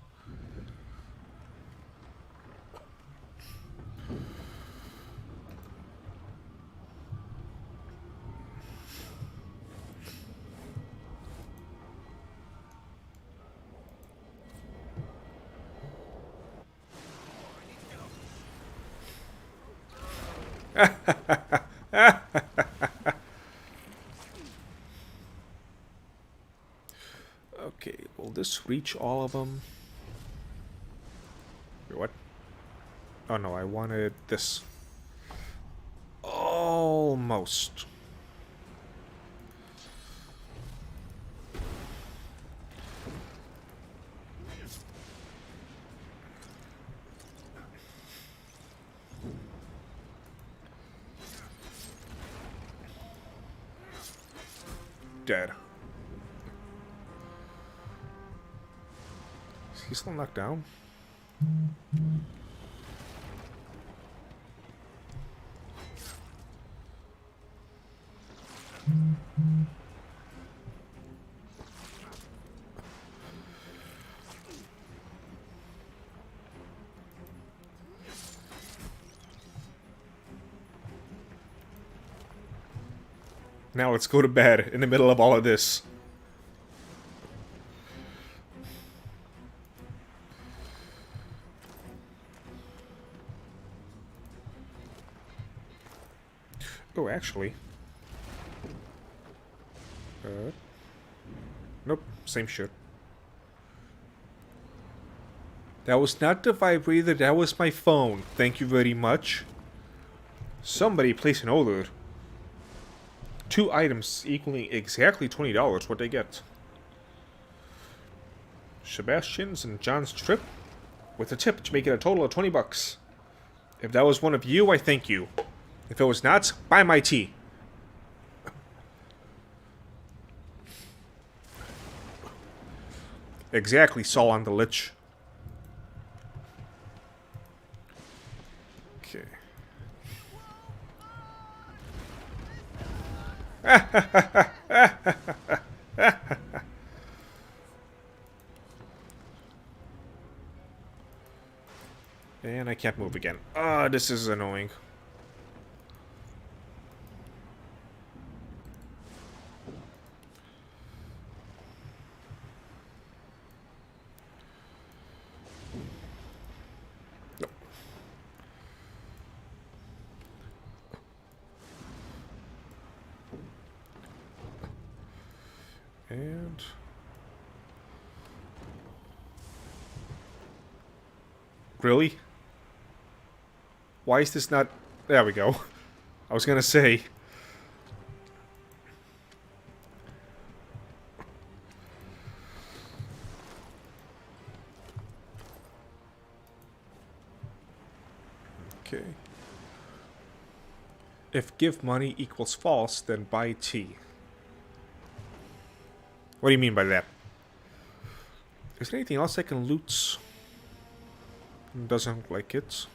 Okay, will this reach all of them? Wait, what? Oh no, I wanted this. Almost. Dead. Is he still knocked down? Now let's go to bed in the middle of all of this. Oh, actually. Nope, same shit. That was not the vibrator, that was my phone. Thank you very much. Somebody place an order. 2 items equaling exactly $20. What'd they get? Sebastian's and John's trip with a tip to make it a total of $20. If that was one of you, I thank you. If it was not, buy my tea. Exactly, Saul on the Lich. Okay. And I can't move again. Ah, this is annoying. No. And... Really? Why is this not... There we go. I was gonna say... Okay. If give money equals false, then buy tea. What do you mean by that? Is there anything else I can loot? Doesn't look like it.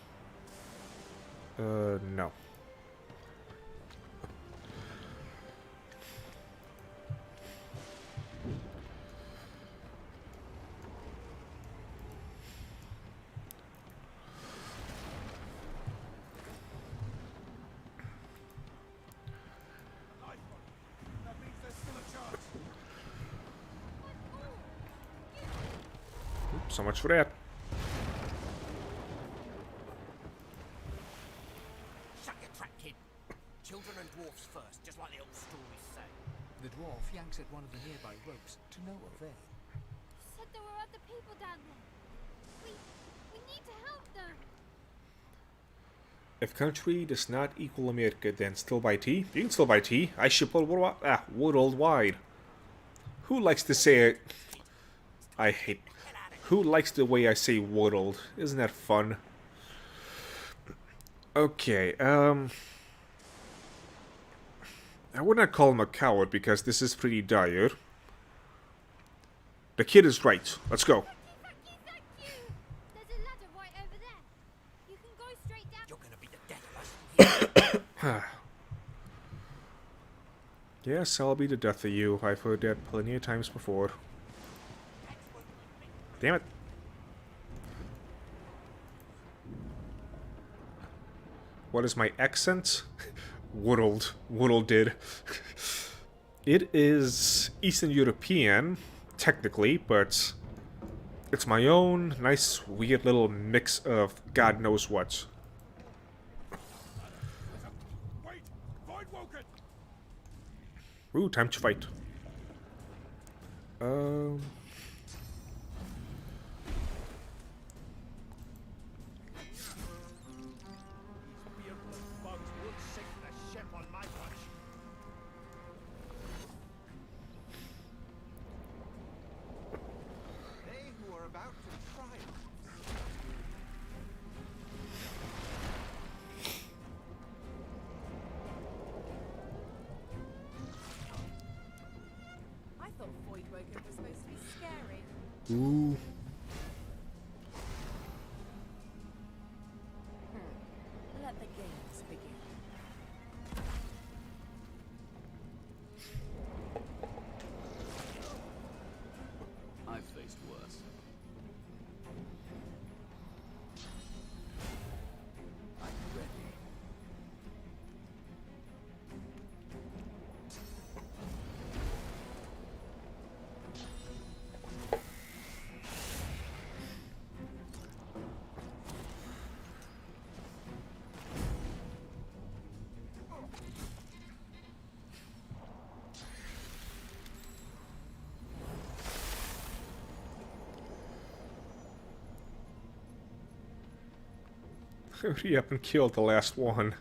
No. Oops, so much for that. Shut your trap, kid. Children and dwarfs first, just like the old stories say. The dwarf yanks at one of the nearby ropes to no avail. Said there were other people down there. We need to help them. If country does not equal America, then still buy tea? You can still buy tea. I ship worldwide. Who likes to say it? I hate... Who likes the way I say world? Isn't that fun? Okay, I would not call him a coward because this is pretty dire. The kid is right. Let's go. Thank you. There's a ladder right over there. You can go straight down. You're gonna be the death of us. Yes, I'll be the death of you. I've heard that plenty of times before. Damn it. What is my accent? World did. It is Eastern European, technically, but it's my own nice, weird little mix of God knows what. Wait! Find Woken! Ooh, time to fight. They who are about to triumph. I thought Void Woken was supposed to be scary. Ooh. Let the games begin. I've faced worse. I'm ready. Hurry up and kill the last one.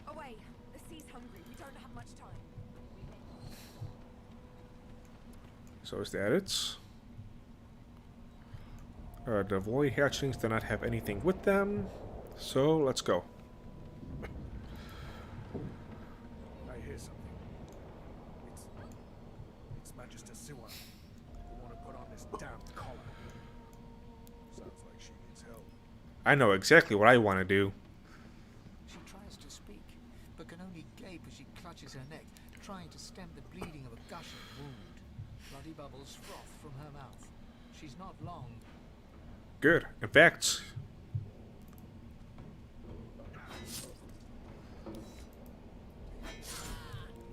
Away! The sea's hungry. We don't don't have much time. So is that it? The void hatchlings do not have anything with them, so let's go. I hear something. It's Magister Siwa who want to put on this damn collar. Sounds like she needs help. I know exactly what I want to do. She tries to speak, but can only gape as she clutches her neck, trying to stem the bleeding of a gushing wound. Bloody bubbles froth from her mouth. She's not long. Good. In fact,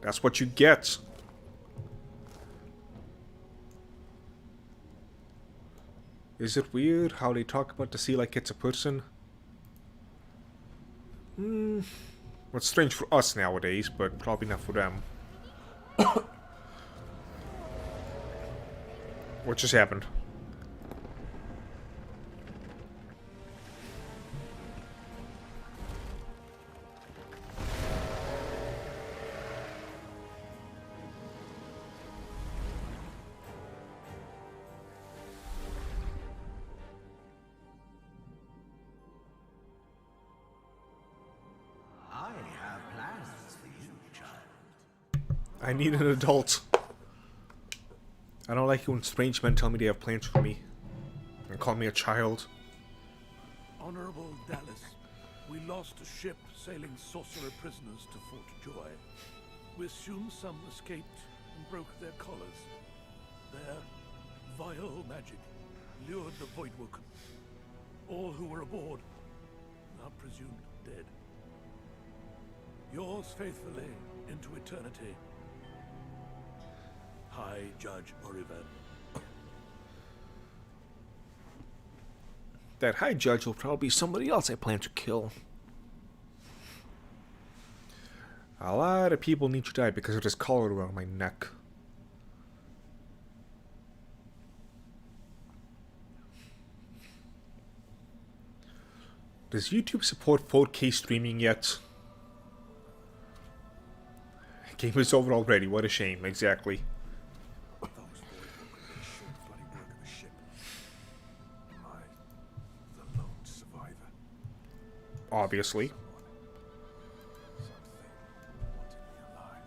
that's what you get. Is it weird how they talk about the sea like it's a person? What's strange for us nowadays, but probably not for them. What just happened? I have plans for you, child. I need an adult. I don't like it when strange men tell me they have plans for me and call me a child. Honorable Dallas, we lost a ship sailing sorcerer prisoners to Fort Joy. We assume some escaped and broke their collars. Their vile magic lured the Voidwoken. All who were aboard are presumed dead. Yours faithfully into eternity, High Judge Oriven. That High Judge will probably be somebody else I plan to kill. A lot of people need to die because of this collar around my neck. Does YouTube support 4K streaming yet? Game is over already. What a shame. Exactly. Those Voidwoken did short bloody work of the ship. Am I the lone survivor? Obviously. Something wanted me alive.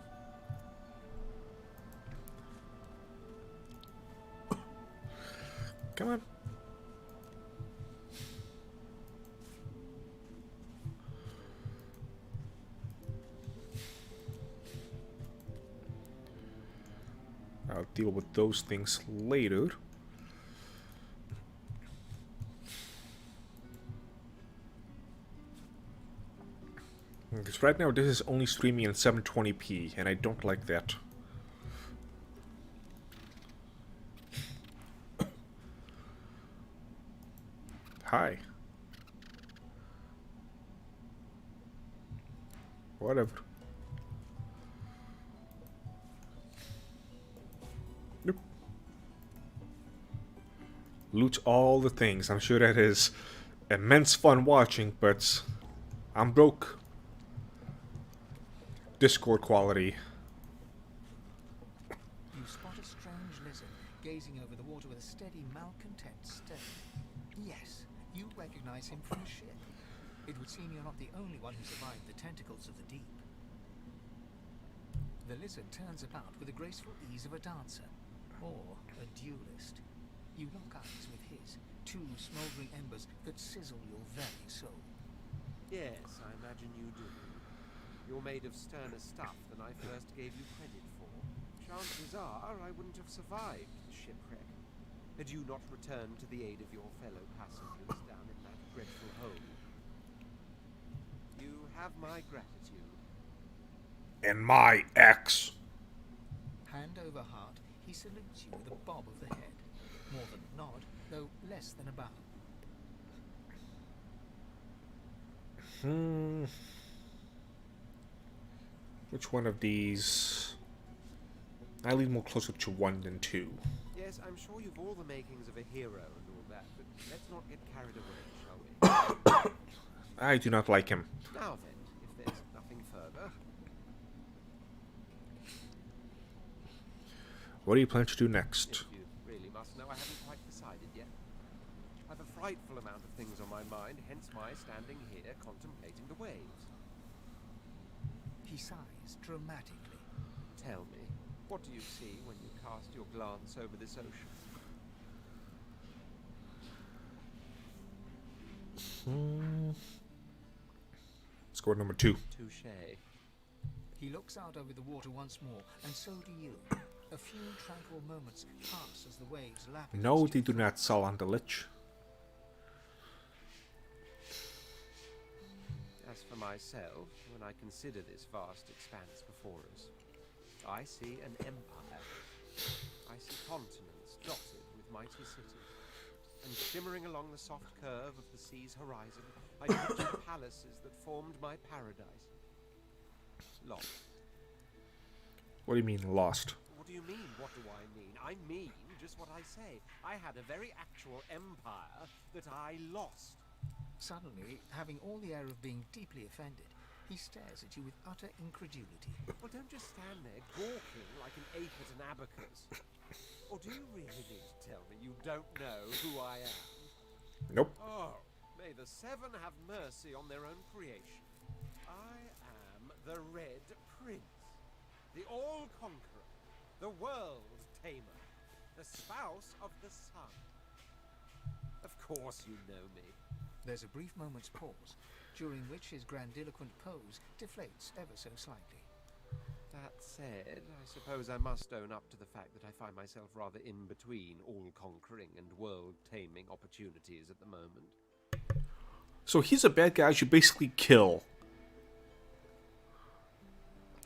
Come on. I'll deal with those things later. Because right now this is only streaming in 720p, and I don't like that. Hi. Whatever. Nope. Loot all the things. I'm sure that is immense fun watching, but I'm broke. Discord quality. You spot a strange lizard gazing over the water with a steady, malcontent stare. Yes, you recognize him from the ship. It would seem you're not the only one who survived the tentacles of the deep. The lizard turns about with the graceful ease of a dancer, or a duelist. You lock eyes with his, two smouldering embers that sizzle your very soul. Yes, I imagine you do. You're made of sterner stuff than I first gave you credit for. Chances are I wouldn't have survived the shipwreck had you not returned to the aid of your fellow passengers down in that dreadful hole. You have my gratitude. And my ex. Hand over heart, he salutes you with a bob of the head. More than a nod, though less than a bow. Which one of these? I lean more closer to 1 than 2. Yes, I'm sure you've all the makings of a hero and all that, but let's not get carried away, shall we? I do not like him. Now then, if there's nothing further. What do you plan to do next? If you really must know, I haven't quite decided yet. I've a frightful amount of things on my mind, hence my standing here contemplating the waves. He sighs dramatically. Tell me, what do you see when you cast your glance over this ocean? Score number 2. Touché. He looks out over the water once more, and so do you. A few tranquil moments pass as the waves lap No, against they you. do not sell on the lich. As for myself, when I consider this vast expanse before us, I see an empire. I see continents dotted with mighty cities, and shimmering along the soft curve of the sea's horizon, I picture the palaces that formed my paradise. Lost. What do you mean, lost? What do you mean, what do I mean? I mean just what I say. I had a very actual empire that I lost. Suddenly, having all the air of being deeply offended, he stares at you with utter incredulity. Well, don't just stand there gawking like an ape at an abacus. Or do you really need to tell me you don't know who I am? Nope. Oh, may the seven have mercy on their own creation. I am the Red Prince, the All-Conqueror, the World-Tamer, the spouse of the sun. Of course you know me. There's a brief moment's pause, during which his grandiloquent pose deflates ever so slightly. That said, I suppose I must own up to the fact that I find myself rather in between all-conquering and world-taming opportunities at the moment. So he's a bad guy I should basically kill.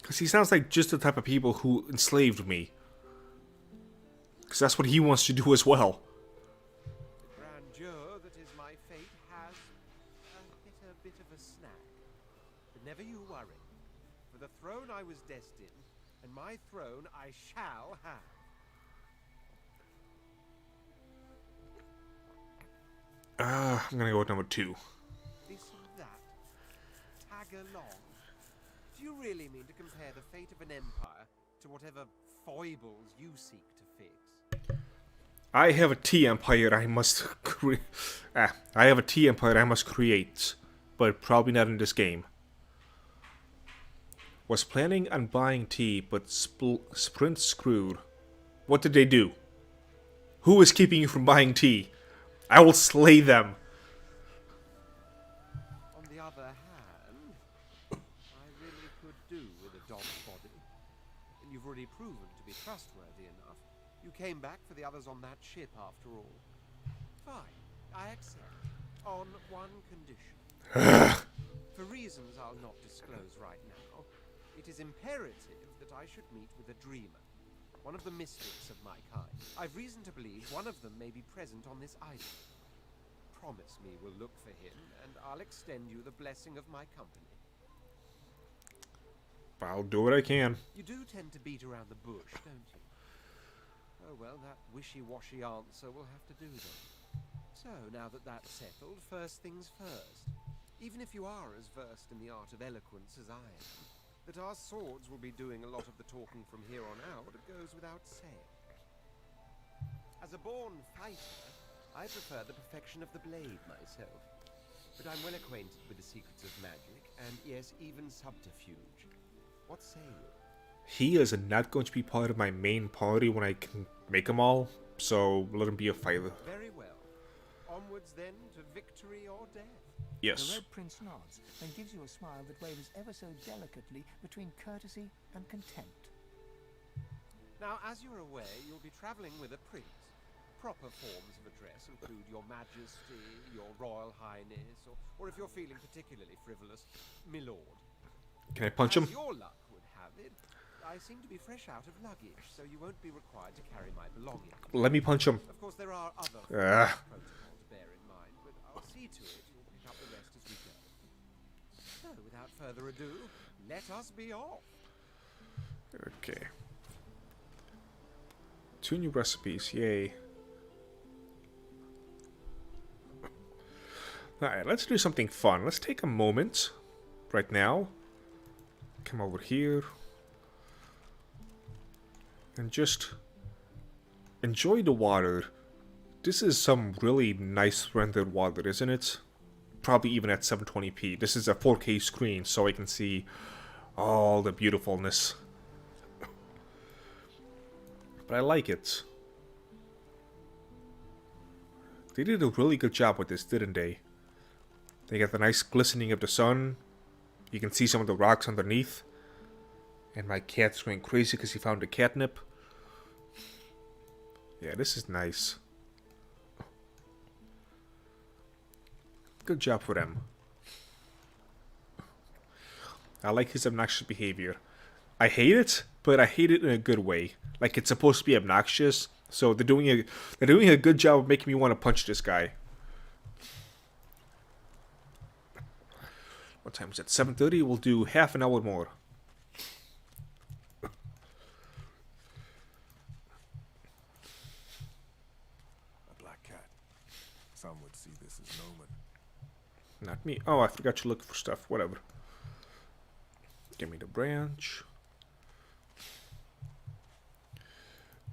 Because he sounds like just the type of people who enslaved me. Because that's what he wants to do as well. The grandeur that is my fate has hit a bit of a snag. But never you worry. For the throne I was destined, and my throne I shall have. I'm gonna go with number 2. This and that. Tag along. Do you really mean to compare the fate of an empire to whatever foibles you seek to fix? I have a tea empire I must I have a tea empire I must create, but probably not in this game. Was planning on buying tea, but Sprint screwed. What did they do? Who is keeping you from buying tea? I will slay them. On the other hand, I really could do with a dog's body. And you've already proven to be trustworthy enough. You came back for the others on that ship after all. Fine, I accept. On one condition. For reasons I'll not disclose right now, it is imperative that I should meet with a dreamer. One of the misfits of my kind. I've reason to believe one of them may be present on this island. Promise me we'll look for him, and I'll extend you the blessing of my company. I'll do what I can. You do tend to beat around the bush, don't you? Oh well, that wishy-washy answer will have to do then. So, now that that's settled, first things first. Even if you are as versed in the art of eloquence as I am, that our swords will be doing a lot of the talking from here on out, it goes without saying. As a born fighter, I prefer the perfection of the blade myself. But I'm well acquainted with the secrets of magic, and yes, even subterfuge. What say you? He is not going to be part of my main party when I can make them all, so let him be a fighter. Very well. Onwards then to victory or death. The Yes. Red Prince nods and gives you a smile that wavers ever so delicately between courtesy and contempt. Now, as you're aware, you'll be traveling with a prince. Proper forms of address include Your Majesty, Your Royal Highness, or if you're feeling particularly frivolous, Milord. Can I punch him? As your luck would have it, I seem to be fresh out of luggage, so you won't be required to carry my belongings. Let me punch him. Of course, there are other Ah. protocols to bear in mind, but I'll see to it you'll pick up the rest as we go. So, without further ado, let us be off. Okay. 2 new recipes, yay. Alright, let's do something fun. Let's take a moment right now. Come over here. And just enjoy the water. This is some really nice rendered water, isn't it? Probably even at 720p. This is a 4K screen, so I can see all the beautifulness. But I like it. They did a really good job with this, didn't they? They got the nice glistening of the sun. You can see some of the rocks underneath. And my cat's going crazy because he found the catnip. Yeah, this is nice. Good job for them. I like his obnoxious behavior. I hate it, but I hate it in a good way. Like, it's supposed to be obnoxious, so they're doing a good job of making me want to punch this guy. What time is it? 7:30. We'll do half an hour more. A black cat. Some would see this as an omen. Not me. Oh, I forgot to look for stuff. Whatever. Give me the branch.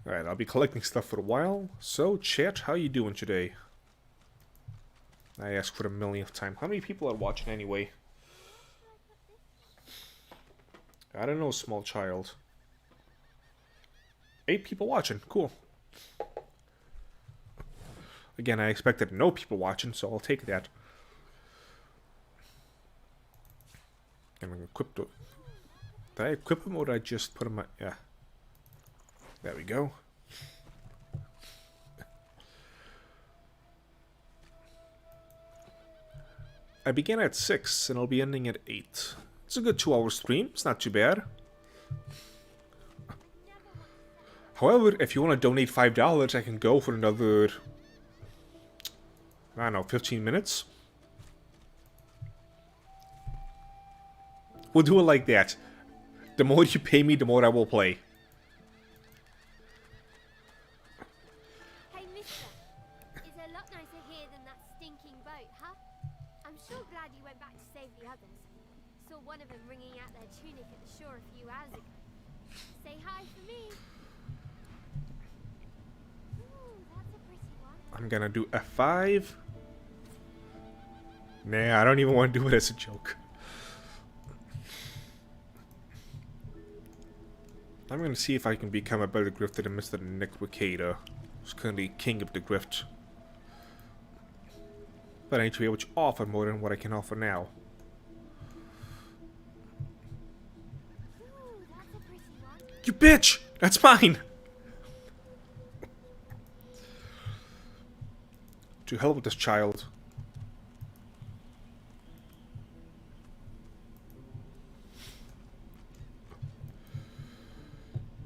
Alright, I'll be collecting stuff for a while. So, chat, how you doing today? I ask for the millionth time. How many people are watching anyway? I don't know, small child. 8 people watching. Cool. Again, I expected no people watching, so I'll take that. I'm gonna equip the... Did I equip him or did I just put him... Yeah. There we go. I began at 6 and I'll be ending at 8. It's a good 2-hour stream. It's not too bad. However, if you want to donate $5, I can go for another... I don't know, 15 minutes? We'll do it like that. The more you pay me, the more I will play. Hey, mister. It's a lot nicer here than that stinking boat, huh? I'm sure glad you went back to save the others. Saw one of them wringing out their tunic at the shore a few hours ago. Say hi for me. Ooh, that's a pretty one. I'm gonna do F5. Nah, I don't even want to do it as a joke. I'm gonna see if I can become a better grifter than Mr. Nick Wicada, who's currently king of the grift. But I need to be able to offer more than what I can offer now. Ooh, that's a pretty one. You bitch! That's mine! To hell with this child.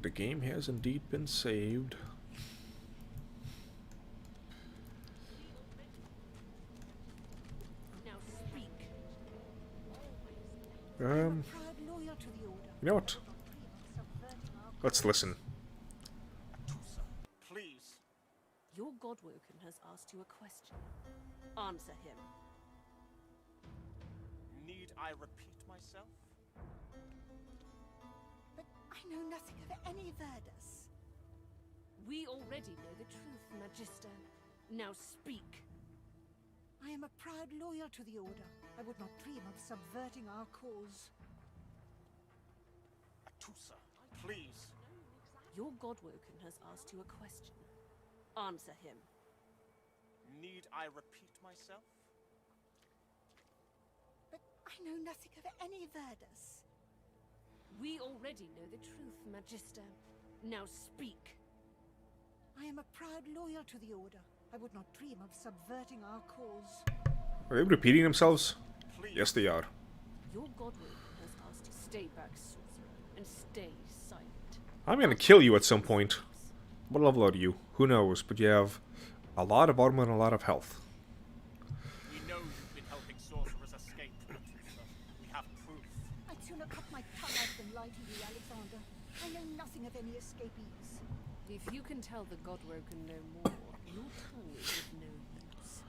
The game has indeed been saved. Now speak. Proud loyal to the order. You know what? Let's listen. Please. Your Godwoken has asked you a question. Answer him. Need I repeat myself? But I know nothing of any Verdus. We already know the truth, Magister. Now speak. I am a proud loyal to the order. I would not dream of subverting our cause. Atusa, please. Your Godwoken has asked you a question. Answer him. Need I repeat myself? But I know nothing of any Verdus. We already know the truth, Magister. Now speak. I am a proud loyal to the order. I would not dream of subverting our cause. Are they repeating themselves? Please. Yes, they are. Your Godwoken has asked you to stay back, sorcerer, and stay silent. I'm gonna kill you at some point. What level are you? Who knows, but you have a lot of armor and a lot of health. We know you've been helping sorcerers escape, Atusa. We have proof. I'd sooner cut my tongue out than lie to you, Alexander. I know nothing of any escapees. If you can tell the Godwoken no more, your tongue is of no use.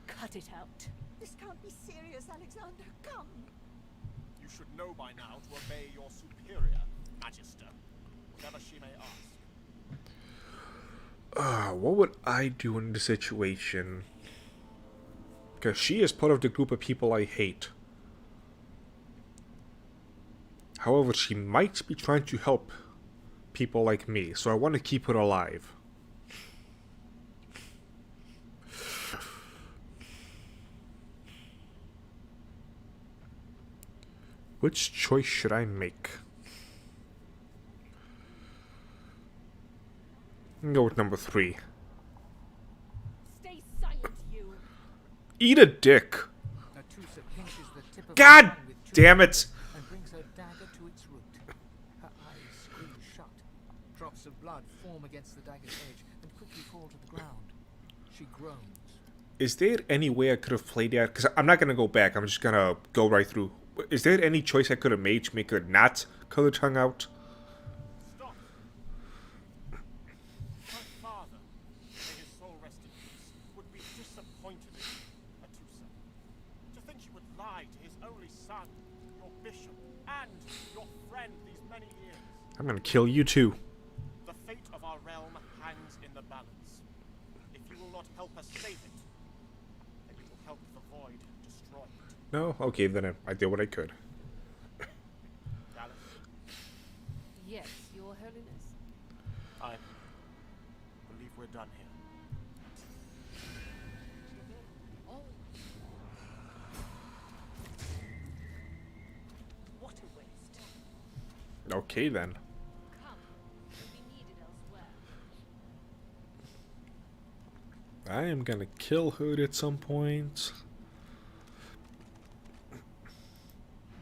Cut it out. This can't be serious, Alexander. Come. You should know by now to obey your superior, Magister, whatever she may ask. What would I do in this situation? Because she is part of the group of people I hate. However, she might be trying to help people like me, so I want to keep her alive. Which choice should I make? Go with number 3. Stay silent, you. Eat a dick. Natusa pinches the tip of God her tongue with two damn it. and brings her dagger to its root. Her eyes squeeze shut. Drops of blood form against the dagger's edge and quickly fall to the ground. She groans. Is there any way I could have played that? Because I'm not going to go back. I'm just going to go right through. Is there any choice I could have made to make her not cut her tongue out? Stop! My father, may his soul rest in peace, would be disappointed in you, Atusa. To think you would lie to his only son, your bishop, and your friend these many years. I'm going to kill you too. The fate of our realm hangs in the balance. If you will not help us save it, then you will help the void destroy it. No? Okay, then I did what I could. Dallas, Yes, Your Holiness. I believe we're done here. Oh. What a waste. Okay, then. Come. You'll be needed elsewhere. I am going to kill her at some point.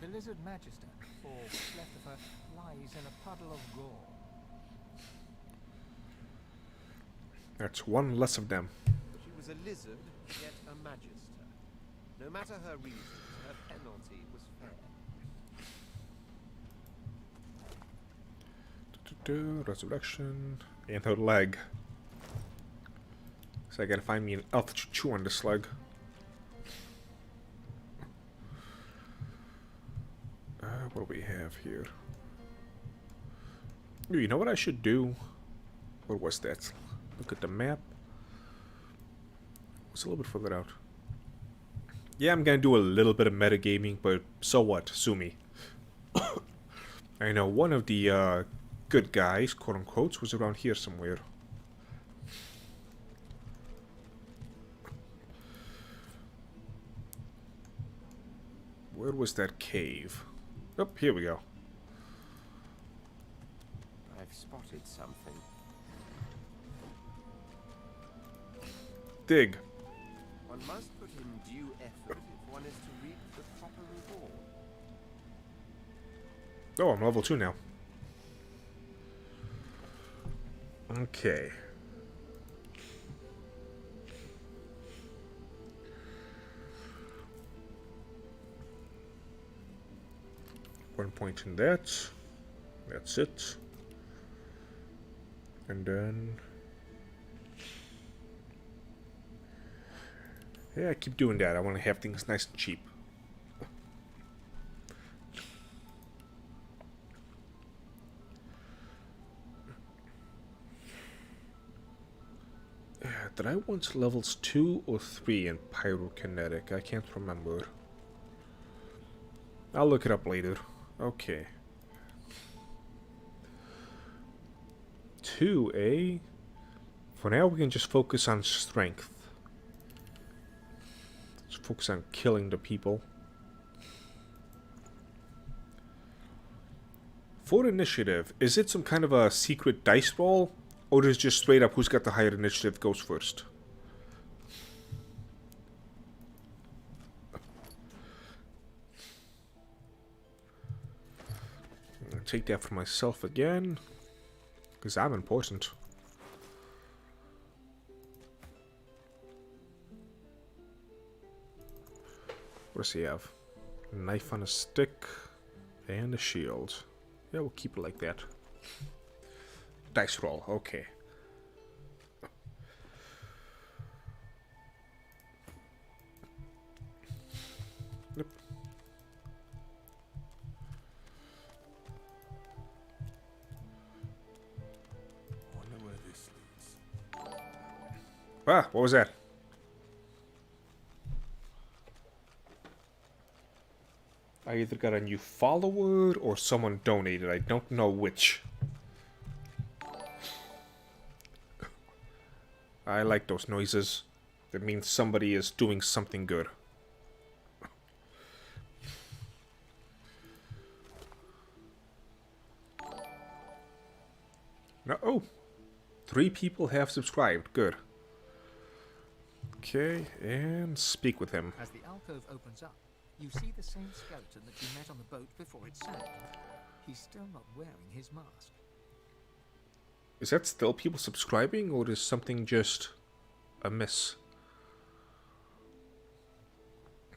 The lizard magister, or what's left of her, lies in a puddle of gore. That's one less of them. She was a lizard, yet a magister. No matter her reasons, her penalty was fair. Resurrection. And her leg. So I gotta find me an elf to chew on this leg. What do we have here? Ooh, you know what I should do? What was that? Look at the map. It's a little bit further out. Yeah, I'm gonna do a little bit of metagaming, but so what? Sue me. I know one of the good guys, quote unquote, was around here somewhere. Where was that cave? Oh, here we go. I've spotted something. Dig. One must put in due effort if one is to reap the proper reward. Oh, I'm level 2 now. Okay. One point in that. That's it. And then... yeah, I keep doing that. I want to have things nice and cheap. Did I want levels 2 or 3 in pyrokinetic? I can't remember. I'll look it up later. Okay. 2A. For now, we can just focus on strength. Let's focus on killing the people. For initiative, is it some kind of a secret dice roll? Or is it just straight up who's got the higher initiative goes first? I'll take that for myself again. Because I'm important. What does he have? Knife on a stick. And a shield. Yeah, we'll keep it like that. Dice roll, okay. Yep. I wonder where this leads. Ah, what was that? I either got a new follower or someone donated. I don't know which. I like those noises. That means somebody is doing something good. No, oh, 3 people have subscribed. Good. Okay, and speak with him. As the alcove opens up, you see the same skeleton that you met on the boat before it sank. He's still not wearing his mask. Is that still people subscribing, or is something just amiss?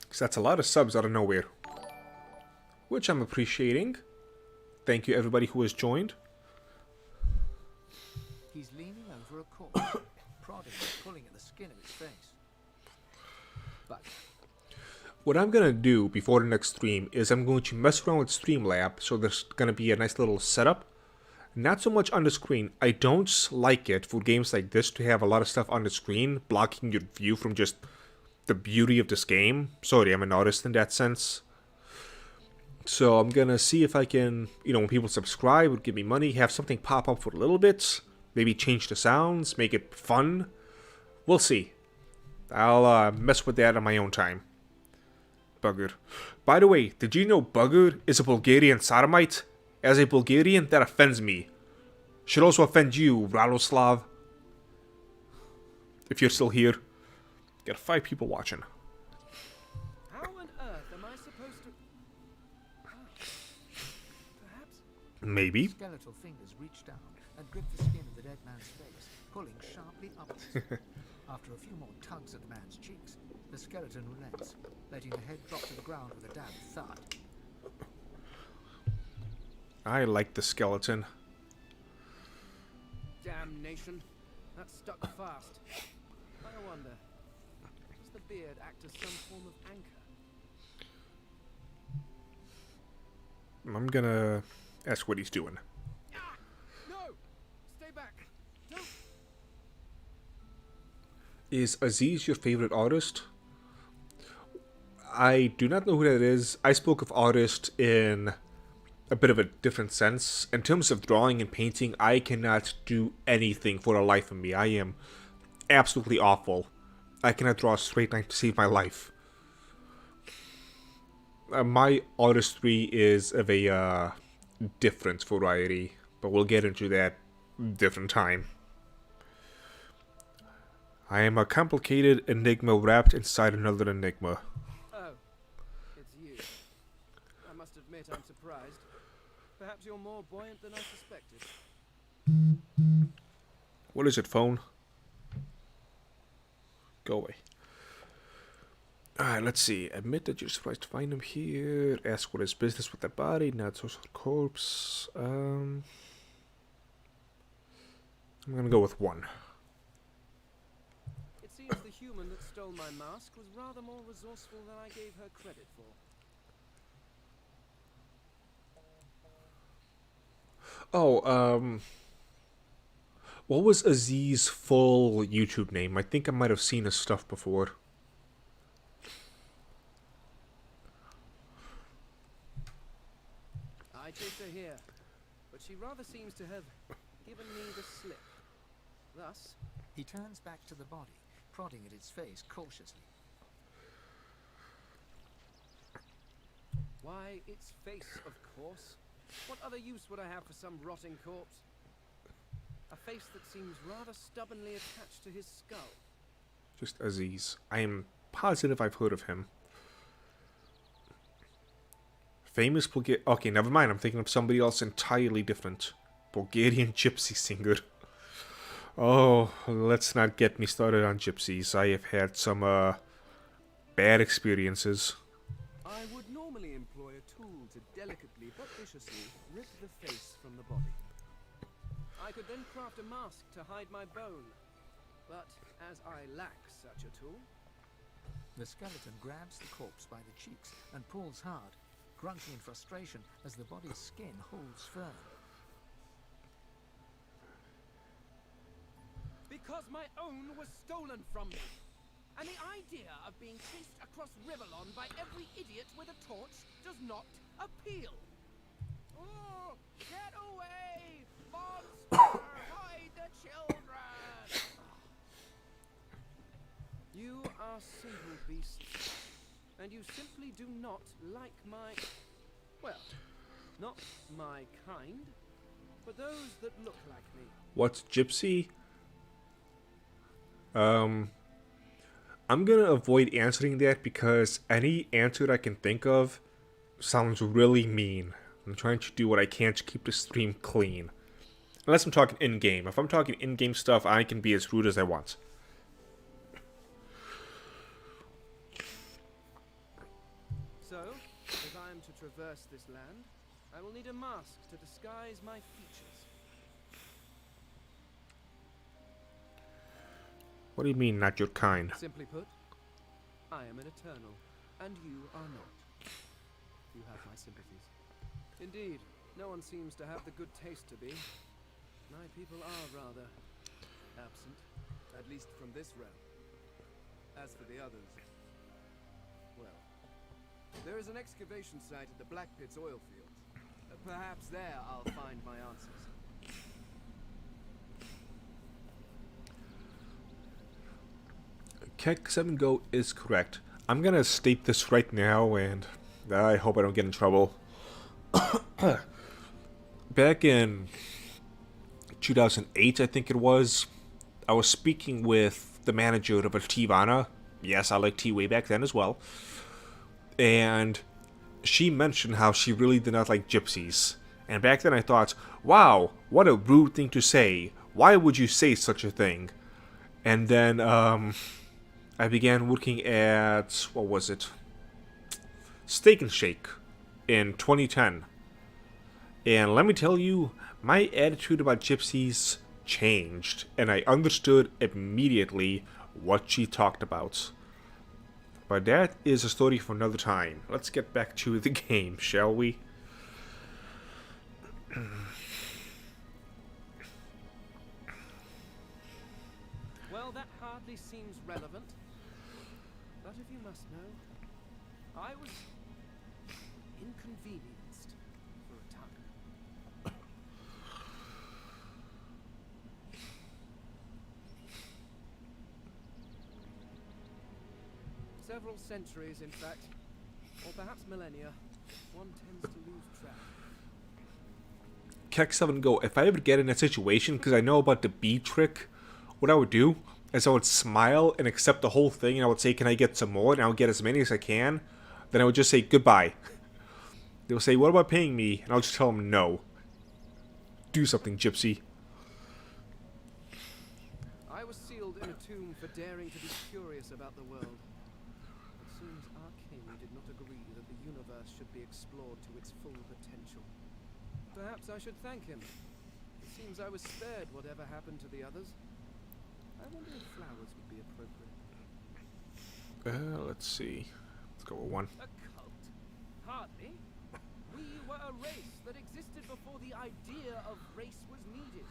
Because that's a lot of subs out of nowhere. Which I'm appreciating. Thank you everybody who has joined. He's leaning over a corpse, prodding and pulling at the skin of its face. But What I'm going to do before the next stream is I'm going to mess around with Streamlab, so there's going to be a nice little setup. Not so much on the screen. I don't like it for games like this to have a lot of stuff on the screen, blocking your view from just the beauty of this game. Sorry, I'm an artist in that sense. So I'm going to see if I can, when people subscribe, would give me money, have something pop up for a little bit. Maybe change the sounds, make it fun. We'll see. I'll mess with that on my own time. Bugger. By the way, did you know Bugger is a Bulgarian sodomite? As a Bulgarian, that offends me. Should also offend you, Radoslav. If you're still here. Got 5 people watching. How on earth am I supposed to... Perhaps... Maybe. skeletal fingers reach down and grip the skin of the dead man's face, pulling sharply upwards. After a few more tugs at the man's cheeks, the skeleton relents, letting the head drop to the ground with a damp thud. I like the skeleton. Damnation. That stuck fast. I wonder, does the beard act as some form of anchor? I'm gonna ask what he's doing. Ah! No! Stay back! Don't... Is Aziz your favorite artist? I do not know who that is. I spoke of artist in a bit of a different sense. In terms of drawing and painting, I cannot do anything for the life of me. I am absolutely awful. I cannot draw a straight line to save my life. My artistry is of a different variety, but we'll get into that different time. I am a complicated enigma wrapped inside another enigma. Oh, it's you. I must admit I'm surprised. Perhaps you're more buoyant than I suspected. What is it, phone? Go away. Alright, let's see. Admit that you're surprised to find him here. Ask what is business with the body, not social corpse. I'm gonna go with 1. It seems the human that stole my mask was rather more resourceful than I gave her credit for. Oh, what was Aziz's full YouTube name? I think I might have seen his stuff before. I chased her here, but she rather seems to have given me the slip. Thus, He turns back to the body, prodding at its face cautiously. why, its face, of course. What other use would I have for some rotting corpse? A face that seems rather stubbornly attached to his skull. Just Aziz. I am positive I've heard of him. Famous Bulgarian... Okay, never mind. I'm thinking of somebody else entirely different. Bulgarian gypsy singer. Oh, let's not get me started on gypsies. I have had some, bad experiences. I would normally employ a tool to delicately but viciously rip the face from the body. I could then craft a mask to hide my bone. But as I lack such a tool... The skeleton grabs the corpse by the cheeks and pulls hard, grunting in frustration as the body's skin holds firm. Be because my own was stolen from me. And the idea of being chased across Riverlon by every idiot with a torch does not appeal. Oh, get away! Monster! Hide the children! You are simple beasts, and you simply do not like my... well, not my kind, but those that look like me. What's gypsy? I'm gonna avoid answering that because any answer I can think of sounds really mean. I'm trying to do what I can to keep the stream clean. Unless I'm talking in-game. If I'm talking in-game stuff, I can be as rude as I want. So, if I am to traverse this land, I will need a mask to disguise my features. What do you mean, not your kind? Simply put, I am an eternal, and you are not. You have my sympathies. Indeed, no one seems to have the good taste to be. My people are rather absent, at least from this realm. As for the others, well, there is an excavation site at the Black Pit's oil fields. Perhaps there I'll find my answers. Kek7Go is correct. I'm gonna state this right now, and I hope I don't get in trouble. Back in 2008, I think it was, I was speaking with the manager of a Tivana. Yes, I liked tea way back then as well. And she mentioned how she really did not like gypsies. And back then I thought, wow, what a rude thing to say. Why would you say such a thing? And then, I began working at, what was it? Steak and Shake in 2010. And let me tell you, my attitude about gypsies changed, and I understood immediately what she talked about. But that is a story for another time. Let's get back to the game, shall we? Well, that hardly seems relevant. But if you must know, I was inconvenienced for a time. Several centuries, in fact, or perhaps millennia. One tends to lose track. Kek7Go, if I ever get in that situation, because I know about the bee trick, what I would do is I would smile and accept the whole thing, and I would say, can I get some more? And I would get as many as I can. Then I would just say goodbye. They'll say, what about paying me? And I'll just tell them no. Do something, gypsy. I was sealed in a tomb for daring to be curious about the world. It seems our king did not agree that the universe should be explored to its full potential. Perhaps I should thank him. It seems I was spared whatever happened to the others. I wonder if flowers would be appropriate. Let's see. Let's go with one. A cult? Hardly. We were a race that existed before the idea of race was needed.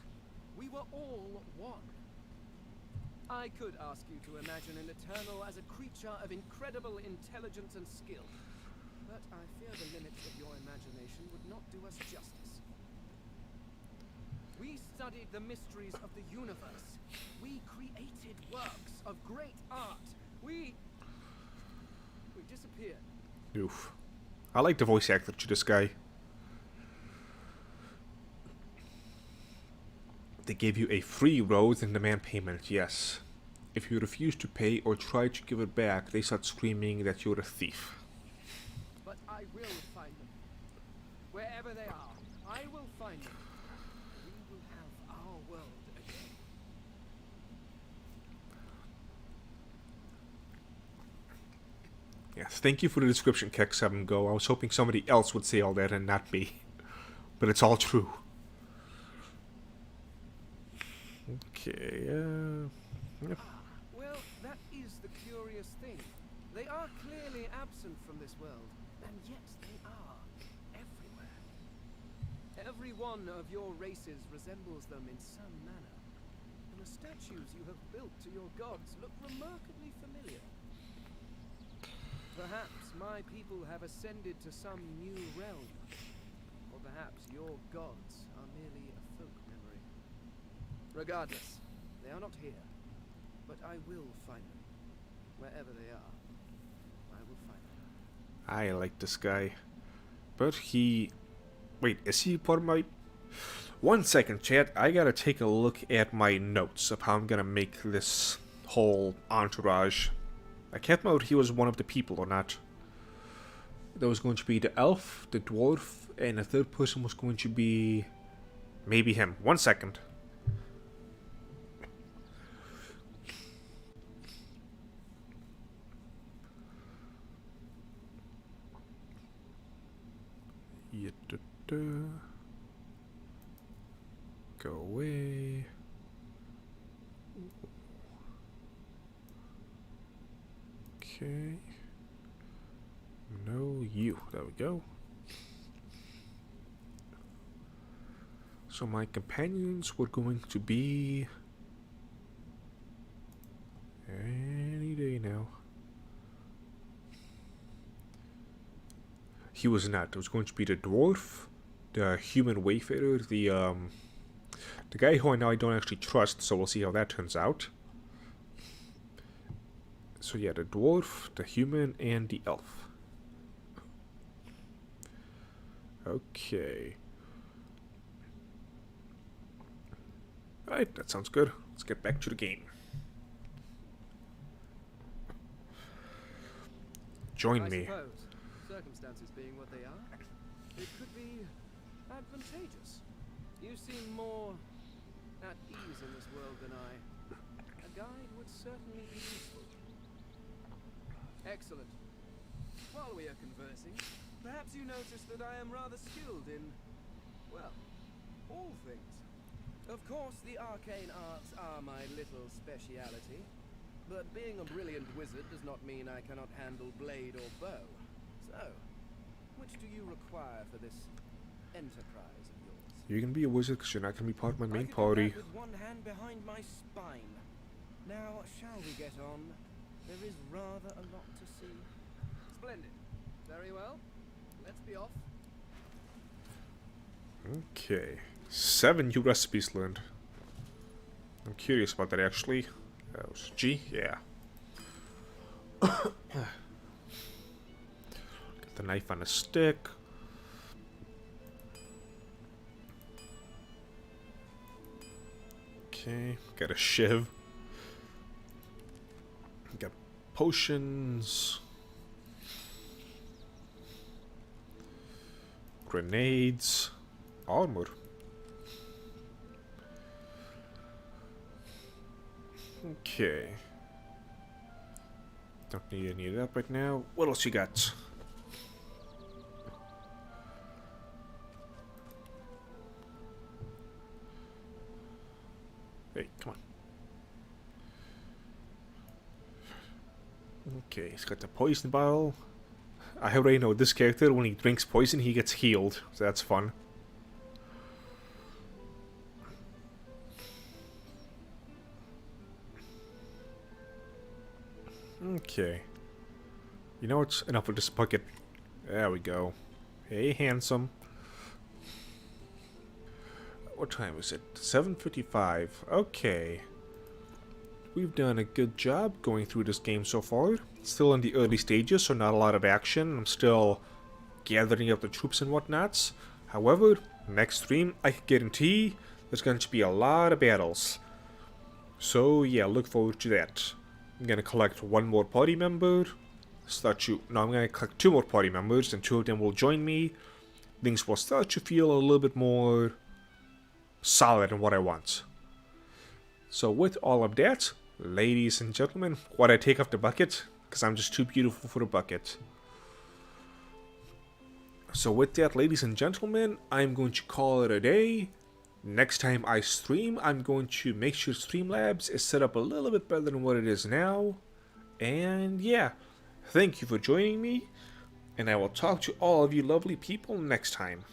We were all one. I could ask you to imagine an Eternal as a creature of incredible intelligence and skill. But I fear the limits of your imagination would not do us justice. We studied the mysteries of the universe. We created works of great art. We disappeared. Oof. I like the voice actor to this guy. They gave you a free rose and demand payment, yes. If you refuse to pay or try to give it back, they start screaming that you're a thief. But I will find them. Wherever they are, I will find them. We will have our world again. Yes, thank you for the description, Kek7Go. I was hoping somebody else would say all that and not me. But it's all true. Okay, yep. Well, that is the curious thing. They are clearly absent from this world, and yet they are everywhere. Every one of your races resembles them in some manner. And The statues you have built to your gods look remarkably familiar. Perhaps my people have ascended to some new realm. Or perhaps your gods are merely a folk memory. Regardless, they are not here. But I will find them. Wherever they are, I will find them. I like this guy. But he... Wait, is he part of my... 1 second, chat. I gotta take a look at my notes of how I'm gonna make this whole entourage. I can't remember if he was one of the people or not. There was going to be the elf, the dwarf, and the third person was going to be... maybe him. 1 second. Go away. Okay. No, you. There we go. So my companions were going to be any day now. He was not. It was going to be the dwarf, the human wayfarer, the guy who I don't actually trust, so we'll see how that turns out. So yeah, the dwarf, the human, and the elf. Okay. Alright, that sounds good. Let's get back to the game. Join me. Suppose, circumstances being what they are, it could be advantageous. You seem more at ease in this world than I. A guide would certainly be useful. Excellent. While we are conversing, perhaps you notice that I am rather skilled in, well, all things. Of course, the arcane arts are my little speciality, but being a brilliant wizard does not mean I cannot handle blade or bow. So, which do you require for this enterprise of yours? You can be a wizard because you're not going to be part of my main I could do party. that with one hand behind my spine. Now, shall we get on? There is rather a lot to see. Splendid. Very well. Let's be off. Okay. 7 new recipes learned. I'm curious about that actually. That was G? Yeah. Get the knife on a stick. Okay, got a shiv. Got potions. Grenades. Armor. Okay. Don't need any of that right now. What else you got? Hey, come on. Okay, he's got the poison bottle. I already know this character, when he drinks poison, he gets healed. So that's fun. Okay. You know what's enough of this bucket. There we go. Hey, handsome. What time is it? 7:55. Okay. We've done a good job going through this game so far. Still in the early stages, so not a lot of action. I'm still gathering up the troops and whatnots. However, next stream, I can guarantee there's going to be a lot of battles. So yeah, look forward to that. I'm gonna collect 1 more party member. I'm gonna collect 2 more party members, and 2 of them will join me. Things will start to feel a little bit more solid in what I want. So with all of that, ladies and gentlemen, why'd I take off the bucket? Because I'm just too beautiful for the bucket. So with that, ladies and gentlemen, I'm going to call it a day. Next time I stream, I'm going to make sure Streamlabs is set up a little bit better than what it is now. And yeah, thank you for joining me, and I will talk to all of you lovely people next time.